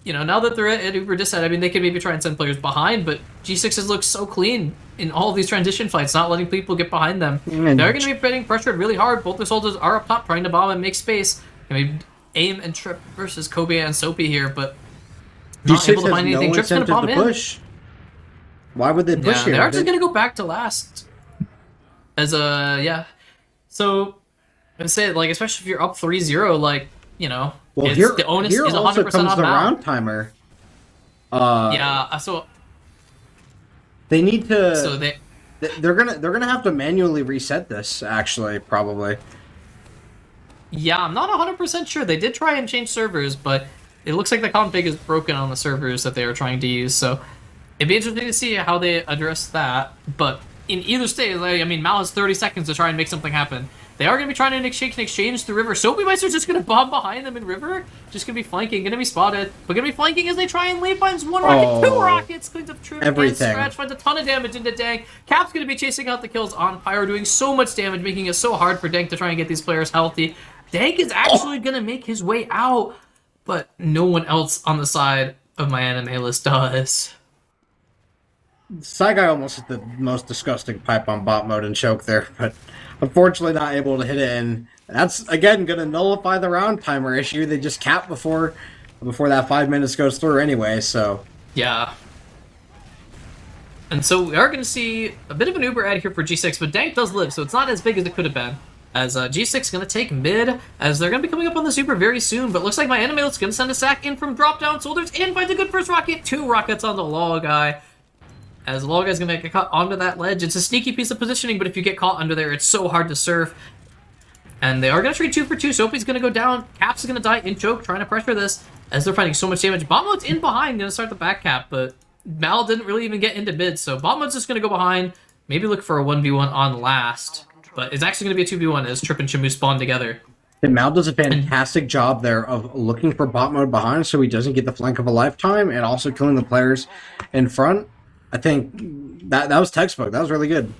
you know, now that they're at Uber Disset, I mean, they could maybe try and send players behind, but G6 has looked so clean in all of these transition fights, not letting people get behind them. They're going to be getting pressured really hard. Both their soldiers are up top trying to bomb and make space. I mean, Aim and Trip versus Kobe and Soapy here, but not G6 able to has find no anything. Trip's gonna incentive bomb to in. push. Why would they push Yeah, here? they are just gonna go back to last. As yeah. So I say, like, especially if you're up 3-0, like, you know, Well, it's here, the onus here is 100% also comes on the Mal. round timer. Yeah, so They need to. so they They're gonna have to manually reset this. Actually, probably. yeah, I'm not 100% sure. They did try and change servers, but it looks like the config is broken on the servers that they are trying to use. So it'd be interesting to see how they address that. But in either state, like, I mean, Mal has 30 seconds to try and make something happen. They are going to be trying to exchange the river. Soapy Mice are just going to bomb behind them in river. Just going to be flanking, going to be spotted. But going to be flanking as they try and lead. Finds one rocket, 2 rockets. Cleans up Trip and Scratch. Finds a ton of damage into Dank. Cap's going to be chasing out the kills on Pyro, doing so much damage, making it so hard for Dank to try and get these players healthy. Dank is actually going to make his way out, but no one else on the side of my anime list does. Saigai almost hit the most disgusting pipe on bot mode and choke there, but unfortunately not able to hit it. And that's, again, going to nullify the round timer issue. They just cap before that 5 minutes goes through anyway, so. Yeah. And so we are going to see a bit of an Uber ad here for G6, but Dank does live, so it's not as big as it could have been. As G6 is going to take mid, as they're going to be coming up on the Super very soon, but looks like my anime is going to send a sack in from drop down soldiers and finds a good first rocket. 2 rockets on the Law Guy. As the Law Guy's going to get caught onto that ledge. It's a sneaky piece of positioning, but if you get caught under there, it's so hard to surf. And they are going to trade 2 for 2. Soapy's going to go down. Caps is going to die in choke, trying to pressure this, as they're finding so much damage. Botmode's in behind, going to start the back cap, but Mal didn't really even get into mid, so Botmode's just going to go behind, maybe look for a 1v1 on last. But it's actually going to be a 2v1 as Trip and Shamu spawn together. And Mal does a fantastic job there of looking for bot mode behind so he doesn't get the flank of a lifetime and also killing the players in front. I think that was textbook. That was really good.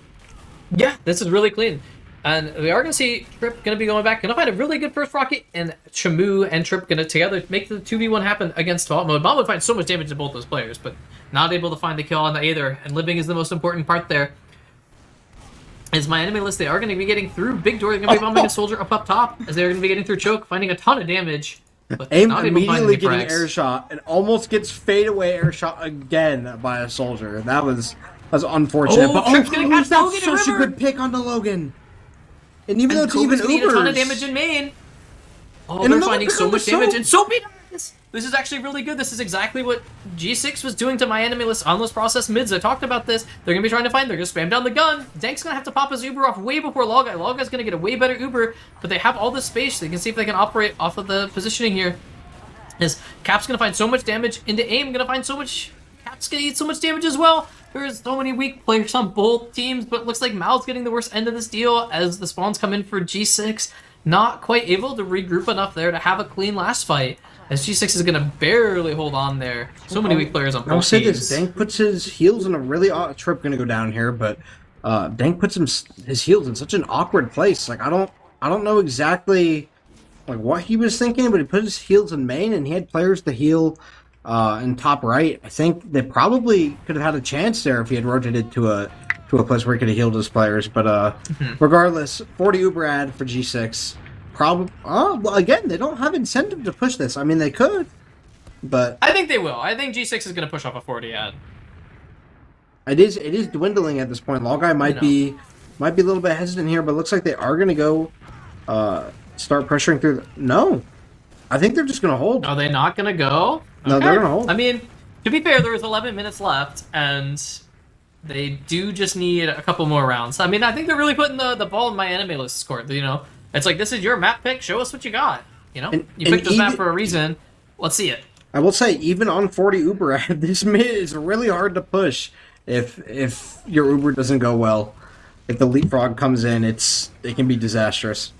Yeah, this is really clean. And we are going to see Trip going to be going back. Going to find a really good first rocket, and Shamu and Trip going to together make the 2v1 happen against Bot Mode. Bot Mode finds so much damage to both those players, but not able to find the kill on either. And living is the most important part there. As my enemy list, they are going to be getting through Big Door. They're going to be bombing a soldier up top, as they're going to be getting through choke, finding a ton of damage. But Aim not able to find immediately any getting frags. air shot and almost gets fade away air shot again by a soldier. That was unfortunate. Oh, but Trip's gonna catch that's Logan in such a river. good pick onto Logan. And even though it's even Kobe's getting a ton of Ubers. damage in main. Oh, And they're another finding pick so on the much damage, Soap. and Soapy dies! This is actually really good. This is exactly what G6 was doing to my enemy list on those process mids. I talked about this. They're going to be trying to find, they're going to spam down the gun. Dank's going to have to pop his Uber off way before Logguy. Logguy's going to get a way better Uber, but they have all this space. They can see if they can operate off of the positioning here. As Cap's going to find so much damage into aim, going to find so much... Cap's going to eat so much damage as well. There's so many weak players on both teams, but it looks like Mal's getting the worst end of this deal as the spawns come in for G6. Not quite able to regroup enough there to have a clean last fight, as G6 is going to barely hold on there. So many weak players on both I'll say teams. this: Dank puts his heels in a really Trip going to go down here, but Dank puts his heels in such an awkward place. Like I don't know exactly like what he was thinking, but he put his heels in main, and he had players to heal in top right. I think they probably could have had a chance there if he had rotated to a place where he could have healed his players. But regardless, 40 Uber ad for G6. Well, again, they don't have incentive to push this. I mean, they could, but I think they will. I think G6 is going to push off a 40 ad. it is dwindling at this point. Logguy might be a little bit hesitant here, but it looks like they are going to go start pressuring through. No, I think they're just going to hold. Are they not going to go? No, Okay. they're going to hold. I mean, to be fair, there was 11 minutes left, and they do just need a couple more rounds. I mean, I think they're really putting the ball in my enemy list's court. You know, it's like, this is your map pick. Show us what you got. You know, you picked this map for a reason. Let's see it. I will say, even on 40 Uber ad, this mid is really hard to push if your Uber doesn't go well. If the leapfrog comes in, it can be disastrous.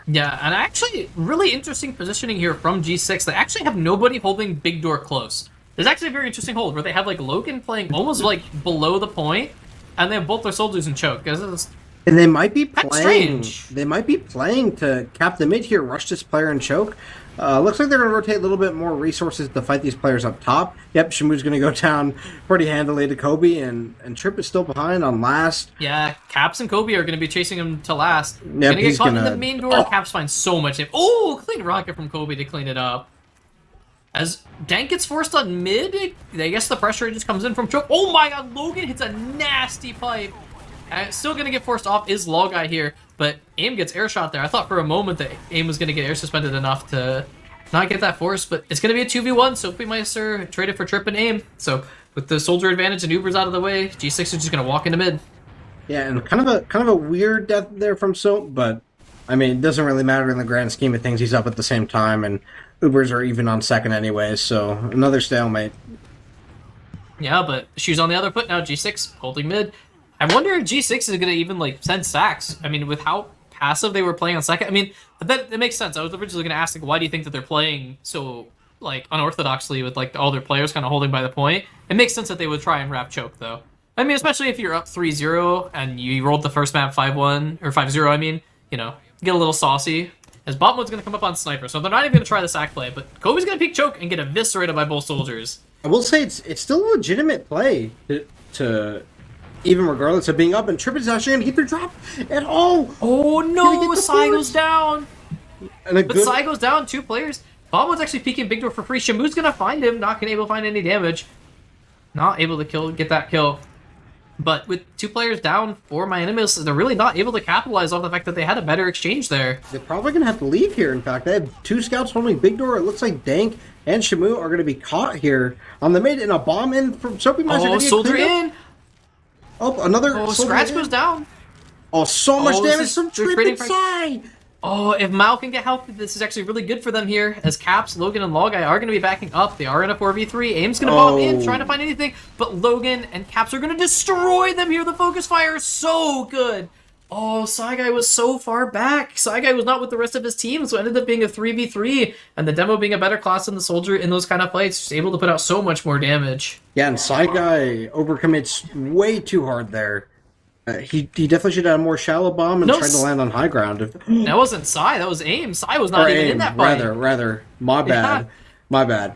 Yeah, and actually, really interesting positioning here from G6. They actually have nobody holding Big Door close. There's actually a very interesting hold where they have like Logan playing almost like below the point, and they have both their soldiers in choke. And they might be That's playing. strange. They might be playing to cap the mid here, rush this player and choke. Looks like they're going to rotate a little bit more resources to fight these players up top. Yep, Shamu's going to go down pretty handily to Kobe, and Trip is still behind on last. Yeah, Caps and Kobe are going to be chasing him to last. Yep, Gonna get he's caught in gonna- the main door. Caps finds so much. Oh, clean rocket from Kobe to clean it up. As Dank gets forced on mid, I guess the pressure just comes in from Choke. Oh my god, Logan hits a nasty pipe. Still gonna get forced off is Guy here, but AIM gets air shot there. I thought for a moment that AIM was gonna get air suspended enough to not get that force, but it's gonna be a 2v1, so FrickMyNick traded for Trip and AIM. So with the soldier advantage and Uber's out of the way, G6 is just gonna walk into mid. Yeah, and kind of a weird death there from Soap, but I mean, it doesn't really matter in the grand scheme of things. He's up at the same time, and Ubers are even on second anyways, so another stalemate. Yeah, but shoes on the other foot now. G6 holding mid. I wonder if G6 is gonna even like send sacks. I mean, with how passive they were playing on second. I mean, that makes sense. I was originally gonna ask, like, why do you think that they're playing so like unorthodoxly with like all their players kind of holding by the point? It makes sense that they would try and wrap Choke though. I mean, especially if you're up 3-0 and you rolled the first map 5-1 or 5-0. I mean, you know, get a little saucy. As bot mode's gonna come up on Sniper, so they're not even gonna try the sack play. But Kobe's gonna peek Choke and get eviscerated by both soldiers. I will say it's still a legitimate play to even regardless of being up, and Trip is actually going to get their drop at all. Oh no, Sai goes down. But Sai goes down, 2 players. Bob actually peeking Big Door for free. Shamu's going to find him, not going to able to find any damage. Not able to get that kill. But with 2 players down for my enemies, they're really not able to capitalize off the fact that they had a better exchange there. They're probably going to have to leave here, in fact. They have 2 scouts holding Big Door. It looks like Dank and Shamu are going to be caught here on the mid, and a bomb in from Soapy Miser. Oh, soldier in! Oh, another. Oh, Scratch goes down. Oh, so much damage from Trip and Sai. Oh, if Mao can get help, this is actually really good for them here. As Caps, Logan, and Guy are going to be backing up. They are in a 4v3. AIM's going to bomb in, trying to find anything. But Logan and Caps are going to destroy them here. The focus fire is so good. Oh, Guy was so far back. Guy was not with the rest of his team, so it ended up being a 3v3. And the demo being a better class than the soldier in those kind of fights, just able to put out so much more damage. Yeah, and Guy overcommits way too hard there. He definitely should have had a more shallow bomb and tried to land on high ground. That wasn't Sai, that was AIM. Sai was not even in that fight. Rather. My bad. Yeah. My bad.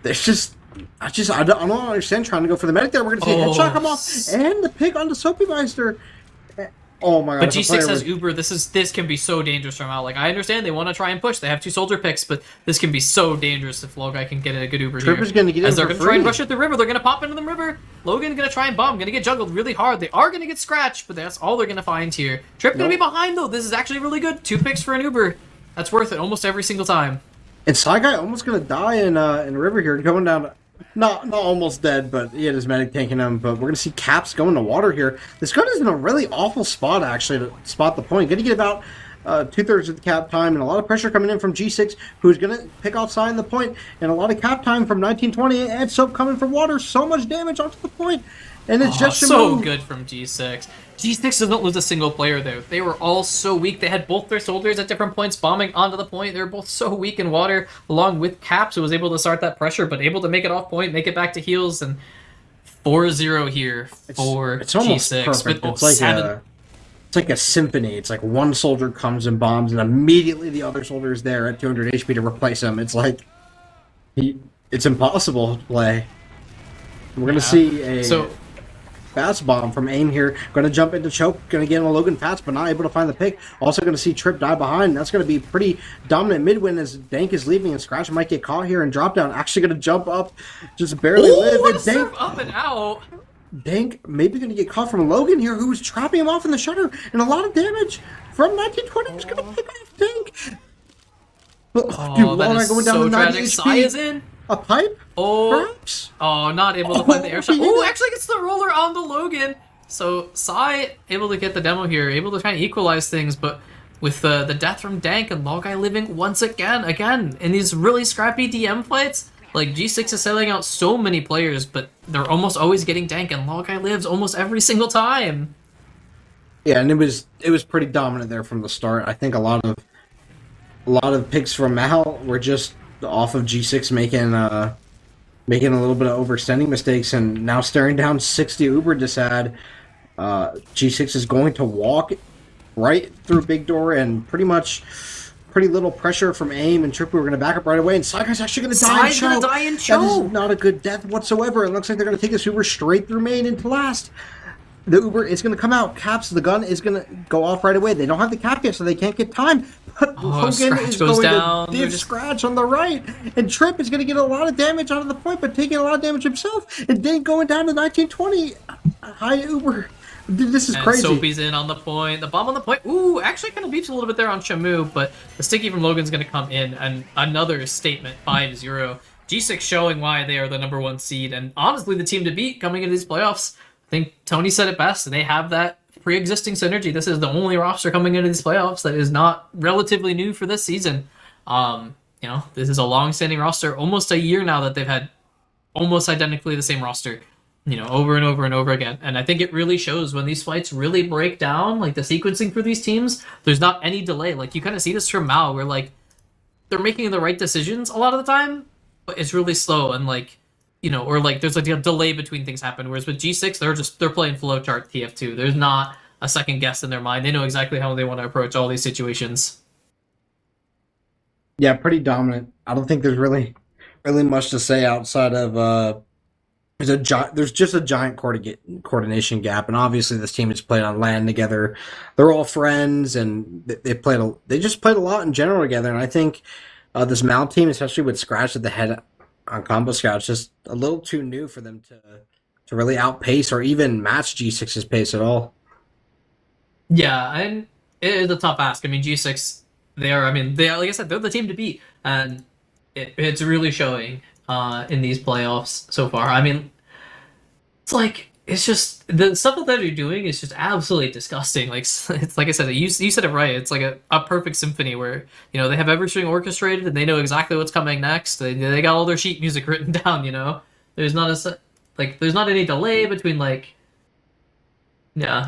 There's just... I don't understand trying to go for the medic there. We're going to see a headshot come off. And the pick on the Soapy Meister. Oh my god. But G6 has Uber. This can be so dangerous from out. Like, I understand they want to try and push. They have 2 soldier picks, but this can be so dangerous if Guy can get a good Uber Trip here. Is going to get as they're going to try and rush at the river. They're going to pop into the river. Logan going to try and bomb. Going to get juggled really hard. They are going to get scratched, but that's all they're going to find here. Trip going to be behind, though. This is actually really good. 2 picks for an Uber. That's worth it almost every single time. And Guy almost going to die in river here, going down... Not almost dead, but he had his medic tanking him. But we're going to see Caps going to water here. This gun is in a really awful spot, actually, to spot the point. Going to get about 2/3 of the cap time, and a lot of pressure coming in from G6, who's going to pick off Sai in the point, and a lot of cap time from 1920, and Soap coming from water. So much damage onto the point, and it's just so good from G6. G6 doesn't lose a single player there. They were all so weak. They had both their soldiers at different points bombing onto the point. They were both so weak in water, along with Caps, who was able to start that pressure, but able to make it off point, make it back to heals, and 4-0 here for it's almost G6. perfect. It's like a symphony. It's like one soldier comes and bombs, and immediately the other soldier is there at 200 HP to replace him. It's like... it's impossible to play. We're going to see a... fast bomb from AIM here. Going to jump into Choke. Going to get in a Logan fast, but not able to find the pick. Also going to see Trip die behind. That's going to be pretty dominant mid-win as Dank is leaving, and Scratch might get caught here and drop down. Actually going to jump up. Just barely live. And Dank up and out. Dank maybe going to get caught from Logan here, who was trapping him off in the shutter. And a lot of damage from 1920. Who's going to pick off Dank. Oh, that is going down so to tragic. Sai is in. A pipe? Perhaps? Not able to find the air shot. Oh, actually gets the roller on the Logan. So Sai able to get the demo here, able to try and equalize things, but with the death from Dank and Guy living once again, in these really scrappy DM fights, like G6 is selling out so many players, but they're almost always getting Dank, and Guy lives almost every single time. Yeah, and it was pretty dominant there from the start. I think a lot of picks from Mal were just off of G6 making a little bit of overextending mistakes, and now staring down 60 Uber Disad. G6 is going to walk right through Big Door, and pretty little pressure from AIM and Trip. We're going to back up right away, and Sai's actually going to die in choke. That is not a good death whatsoever. It looks like they're going to take this Uber straight through main into last. the Uber is going to come out. Caps, the gun is going to go off right away. They don't have the cap yet, so they can't get time. But Logan Scratch is goes going down. to They're div just- Scratch on the right. And Trip is going to get a lot of damage out of the point, but taking a lot of damage himself. And then going down to 1920. Hi, Uber. Dude, this is And crazy. Soapy's in on the point. The bomb on the point. Ooh, actually kind of beeps a little bit there on Shamu, but the sticky from Logan's going to come in. And another statement, 5-0. G6 showing why they are the number 1 seed. And honestly, the team to beat coming into these playoffs. I think Tony said it best. They have that pre-existing synergy. This is the only roster coming into these playoffs that is not relatively new for this season. This is a long-standing roster. Almost a year now that they've had almost identically the same roster. Over and over and over again. And I think it really shows when these fights really break down, like the sequencing for these teams, there's not any delay. Like, you kind of see this from Mao, where, like, they're making the right decisions a lot of the time, but it's really slow, and, like, or, like, there's, like, a delay between things happen. Whereas with G6, they're playing flowchart TF2. There's not a second guess in their mind. They know exactly how they want to approach all these situations. Yeah, pretty dominant. I don't think there's really much to say outside of there's just a giant coordination gap, and obviously this team has played on LAN together. They're all friends, and they just played a lot in general together. And I think this Mal team, especially with Scratch at the head on combo Scratch, just a little too new for them to really outpace or even match G6's pace at all. Yeah, and it is a tough ask. I mean, G6, they are, like I said, they're the team to beat, and it's really showing in these playoffs so far. I mean, it's just the stuff that they're doing is just absolutely disgusting. Like, it's like I said, you said it right. It's like a perfect symphony where they have everything orchestrated and they know exactly what's coming next. They got all their sheet music written down. There's not there's not any delay between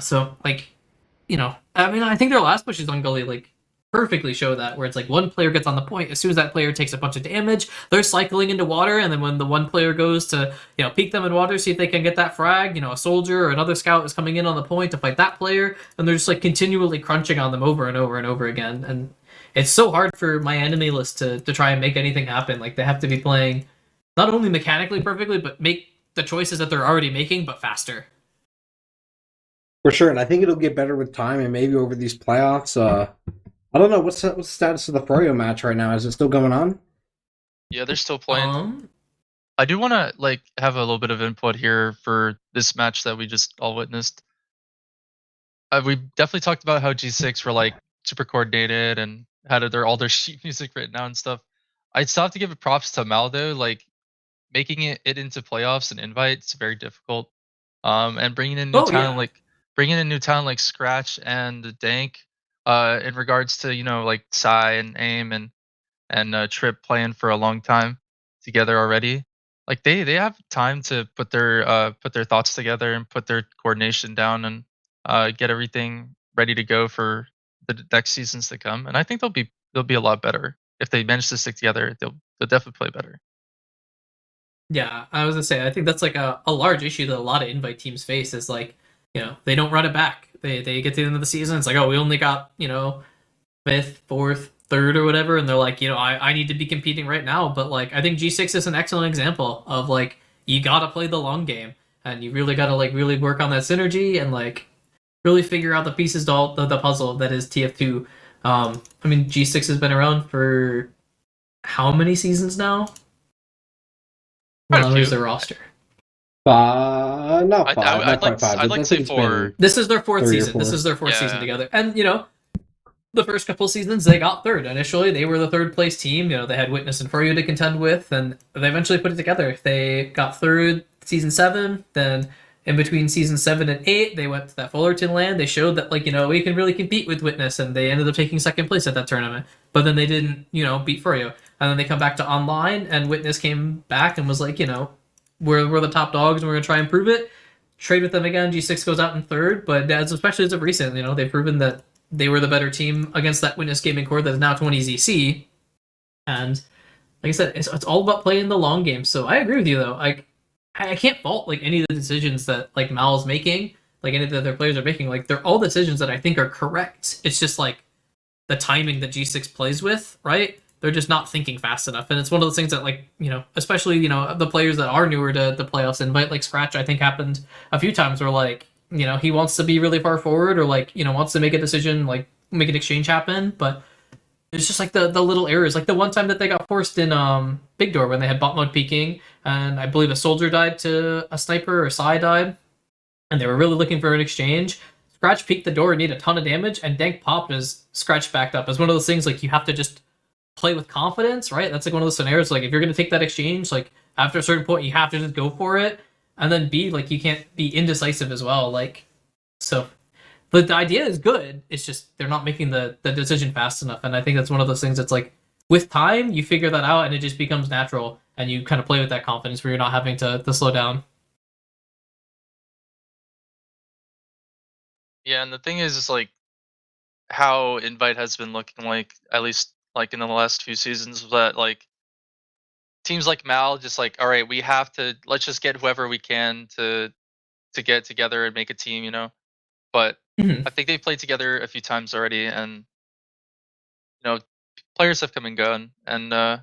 So I think their last pushes on Gully perfectly show that, where it's like one player gets on the point, as soon as that player takes a bunch of damage, they're cycling into water, and then when the one player goes to peek them in water, see if they can get that frag, a soldier or another scout is coming in on the point to fight that player, and they're just continually crunching on them over and over and over again. And it's so hard for my enemy list to try and make anything happen. Like, they have to be playing not only mechanically perfectly, but make the choices that they're already making but faster. For sure, and I think it'll get better with time, and maybe over these playoffs. I don't know what's the status of the Froyo match right now. Is it still going on? Yeah, they're still playing. I do want to have a little bit of input here for this match that we just all witnessed. We definitely talked about how G6 were super coordinated and had all their sheet music written down and stuff. I still have to give it props to Mal though. Making it into playoffs and invites very difficult. And bringing in new talent like Scratch and Dank. In regards to Psy and Aim and Trip playing for a long time together already, they have time to put their thoughts together and put their coordination down and get everything ready to go for the next seasons to come. And I think they'll be a lot better if they manage to stick together. They'll definitely play better. Yeah, I was gonna say, I think that's a large issue that a lot of invite teams face is they don't run it back. They get to the end of the season, it's we only got, 5th, 4th, 3rd or whatever, and they're I need to be competing right now. But I think G6 is an excellent example of you gotta play the long game, and you really gotta really work on that synergy and really figure out the pieces to the puzzle that is TF2. G6 has been around for how many seasons now? Here's their roster. Not 5. I'd like to say 4. This is their 4th season. 4. This is their 4th season together. And, the first couple seasons, they got 3rd. Initially, they were the 3rd place team. They had Witness and Furyu to contend with, and they eventually put it together. They got 3rd season 7, then in between season 7 and 8, they went to that Fullerton land. They showed that, we can really compete with Witness, and they ended up taking 2nd place at that tournament. But then they didn't, beat Furyu. And then they come back to online, and Witness came back and was we're the top dogs, and we're going to try and prove it. Trade with them again. G6 goes out in 3rd, but especially as of recent, they've proven that they were the better team against that Witness gaming core that is now 20ZC. And like I said, it's all about playing the long game. So I agree with you, though. I can't fault any of the decisions that Mal's making, any that their players are making. They're all decisions that I think are correct. It's just the timing that G6 plays with, right? They're just not thinking fast enough. And it's one of those things that especially, the players that are newer to the playoffs invite, Scratch, I think happened a few times where he wants to be really far forward or like wants to make a decision, like make an exchange happen, but it's just like the little errors, like the one time that they got forced in Big Door when they had bot mode peeking, and I believe a soldier died to a sniper or Psy died, and they were really looking for an exchange. Scratch peeked the door and did a ton of damage, and Dank popped as Scratch backed up. It's one of those things like you have to just play with confidence, right? That's like one of those scenarios. Like if you're gonna take that exchange, like after a certain point, you have to just go for it, and then B, like you can't be indecisive as well. Like so, but the idea is good. It's just they're not making the decision fast enough, and I think that's one of those things that's like with time you figure that out, and it just becomes natural, and you kind of play with that confidence where you're not having to slow down. Yeah, and the thing is like how Invite has been looking like, at least like in the last few seasons, that like teams like Mal just like, all right, we have to let's just get whoever we can to get together and make a team, you know. But Mhm. I think they've played together a few times already, and you know, players have come and gone, and I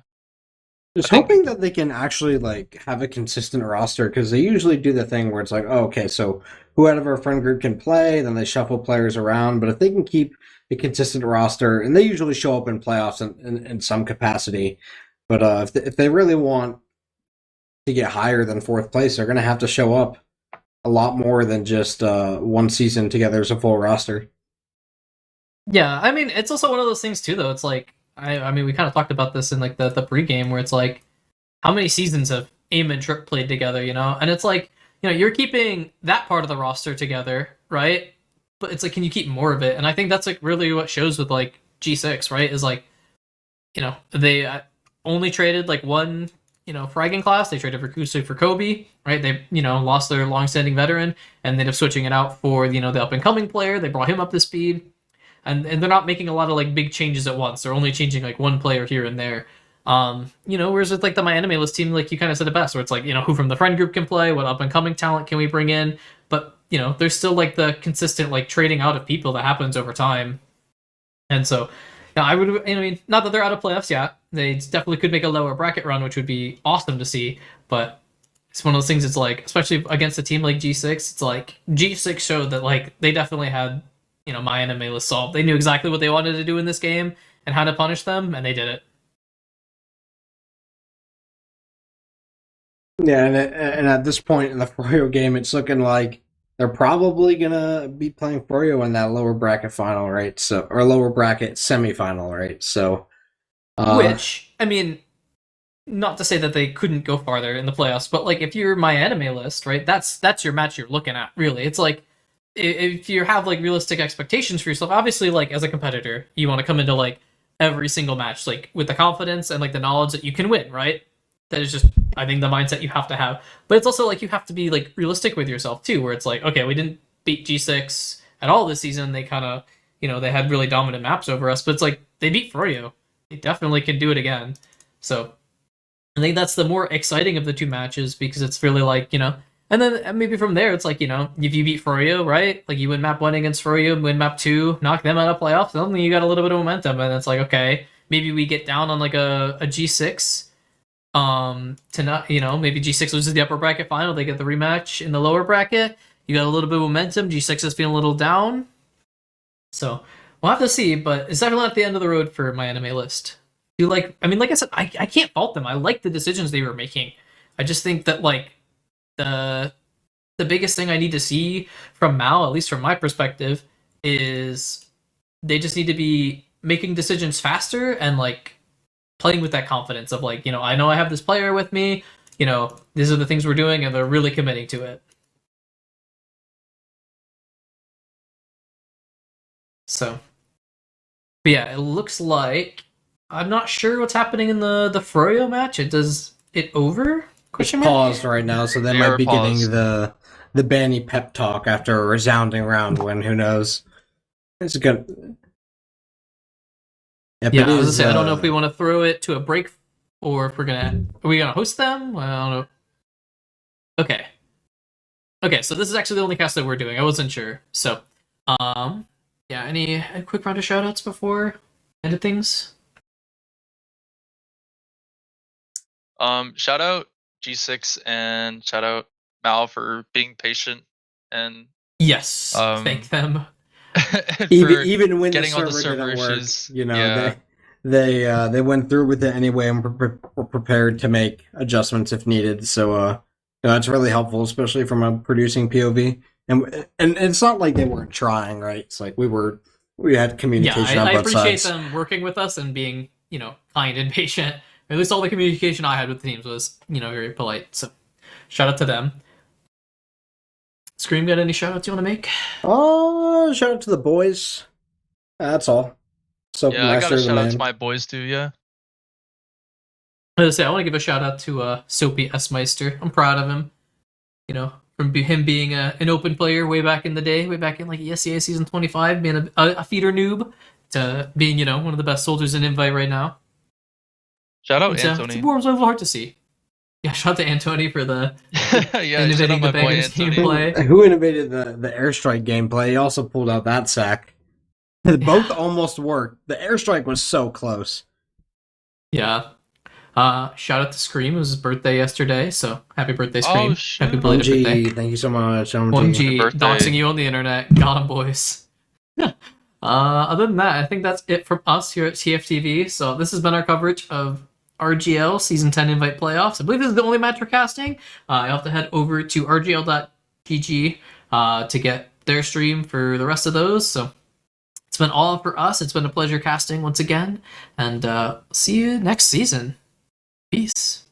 Just think hoping that they can actually like have a consistent roster because they usually do the thing where it's like, oh, okay, so whoever friend group can play, then they shuffle players around. But if they can keep a consistent roster, and they usually show up in playoffs in some capacity, but if they really want to get higher than fourth place, they're going to have to show up a lot more than just one season together as a full roster. Yeah, I mean, it's also one of those things too, though. It's like I mean, we kind of talked about this in like the pregame where it's like, how many seasons have Aim and Trip played together, And it's like, you're keeping that part of the roster together, right? But it's like, can you keep more of it? And I think that's like really what shows with like G6, right? Is like, they only traded like one, fragging class. They traded Rakusu for Kobe, right? They, lost their long-standing veteran and ended up switching it out for, the up-and-coming player. They brought him up to speed, and they're not making a lot of like big changes at once. They're only changing like one player here and there. Whereas with like the My Anime List team, like you kind of said it best, where it's like, who from the friend group can play, what up and coming talent can we bring in, but there's still like the consistent like trading out of people that happens over time, and so. Now, I mean, not that they're out of playoffs yet. They definitely could make a lower bracket run, which would be awesome to see. But it's one of those things. It's like, especially against a team like G6, it's like G6 showed that like they definitely had My Anime List solved. They knew exactly what they wanted to do in this game and how to punish them, and they did it. Yeah, and at this point in the Froyo game, it's looking like they're probably gonna be playing Froyo in that lower bracket final, right? So, or lower bracket semifinal, right? So, Which, I mean, not to say that they couldn't go farther in the playoffs, but like if you're My Anime List, right? That's your match you're looking at. Really, it's like if you have like realistic expectations for yourself, obviously, like as a competitor, you want to come into like every single match like with the confidence and like the knowledge that you can win, right? That is just, I think, the mindset you have to have. But it's also like you have to be like realistic with yourself too, where it's like, okay, we didn't beat G6 at all this season. They kind of, they had really dominant maps over us, but it's like they beat Froyo. They definitely can do it again. So I think that's the more exciting of the two matches because it's really like, and then maybe from there it's like, if you beat Froyo, right? Like you win map 1 against Froyo, win map 2, knock them out of playoffs, suddenly you got a little bit of momentum, and it's like, okay, maybe we get down on like a G6 to not, maybe G6 loses the upper bracket final, they get the rematch in the lower bracket. You got a little bit of momentum, G6 is feeling a little down. So we'll have to see, but it's definitely not the end of the road for My Anime List. Do like, I mean, like I said, I can't fault them. I like the decisions they were making. I just think that like the the biggest thing I need to see from Mao, at least from my perspective, is they just need to be making decisions faster and like playing with that confidence of like, I know I have this player with me, these are the things we're doing, and they're really committing to it. So, but yeah, it looks like I'm not sure what's happening in the Froyo match. Does it over? it's Question mark. paused right now, so they They might are be getting paused. the Banny pep talk after a resounding round win. Who knows? It's good. Yep, Yeah, it I was gonna is. say I don't know if we want to throw it to a break or if are we gonna host them? I don't know. Okay. Okay, so this is actually the only cast that we're doing. I wasn't sure. So, um, yeah. Any a quick round of shoutouts before end of things? Shout out G6 and shout out Mal for being patient and Yes, Um, thank them. and Even for even when the getting all the server server didn't work, issues. you know, Yeah. they went through with it anyway and were prepared to make adjustments if needed. So that's really helpful, especially from a producing POV. And it's not like they weren't trying, right? It's like we had Yeah, communication on I both appreciate sides. them working with us and being, kind and patient. At least all the communication I had with the teams was, very polite. So shout out to them. Scream, got any shout outs you want to make? Oh, shout out to the boys. That's all. So Yeah, I got a Master the shout out to man. my boys too. Yeah. I want to give a shout out to Soapy S Meister. I'm proud of him. From him being an open player way back in the day, way back in like ESEA season 25, being a feeder noob, to being one of the best soldiers in Invite right now. Shout out It's Anthony. warms my little heart to see. Yeah, shout out to Antony for the Yeah, shout innovating out the my boy beggars Anthony. gameplay. Who innovated the airstrike gameplay? He also pulled out that sack. Both almost worked. The airstrike was so close. Yeah. Shout out to Scream. It was his birthday yesterday, so happy birthday, Scream. Oh shit. Happy belated birthday. OMG, thank you so much. OMG. 1G, birthday. doxing you on the internet. Got him, boys. Other than that, I think that's it from us here at TFTV. So this has been our coverage of RGL Season 10 Invite Playoffs. I believe this is the only match we're casting. You'll have to head over to rgl.tg to get their stream for the rest of those. So it's been all for us. It's been a pleasure casting once again. And see you next season. Peace.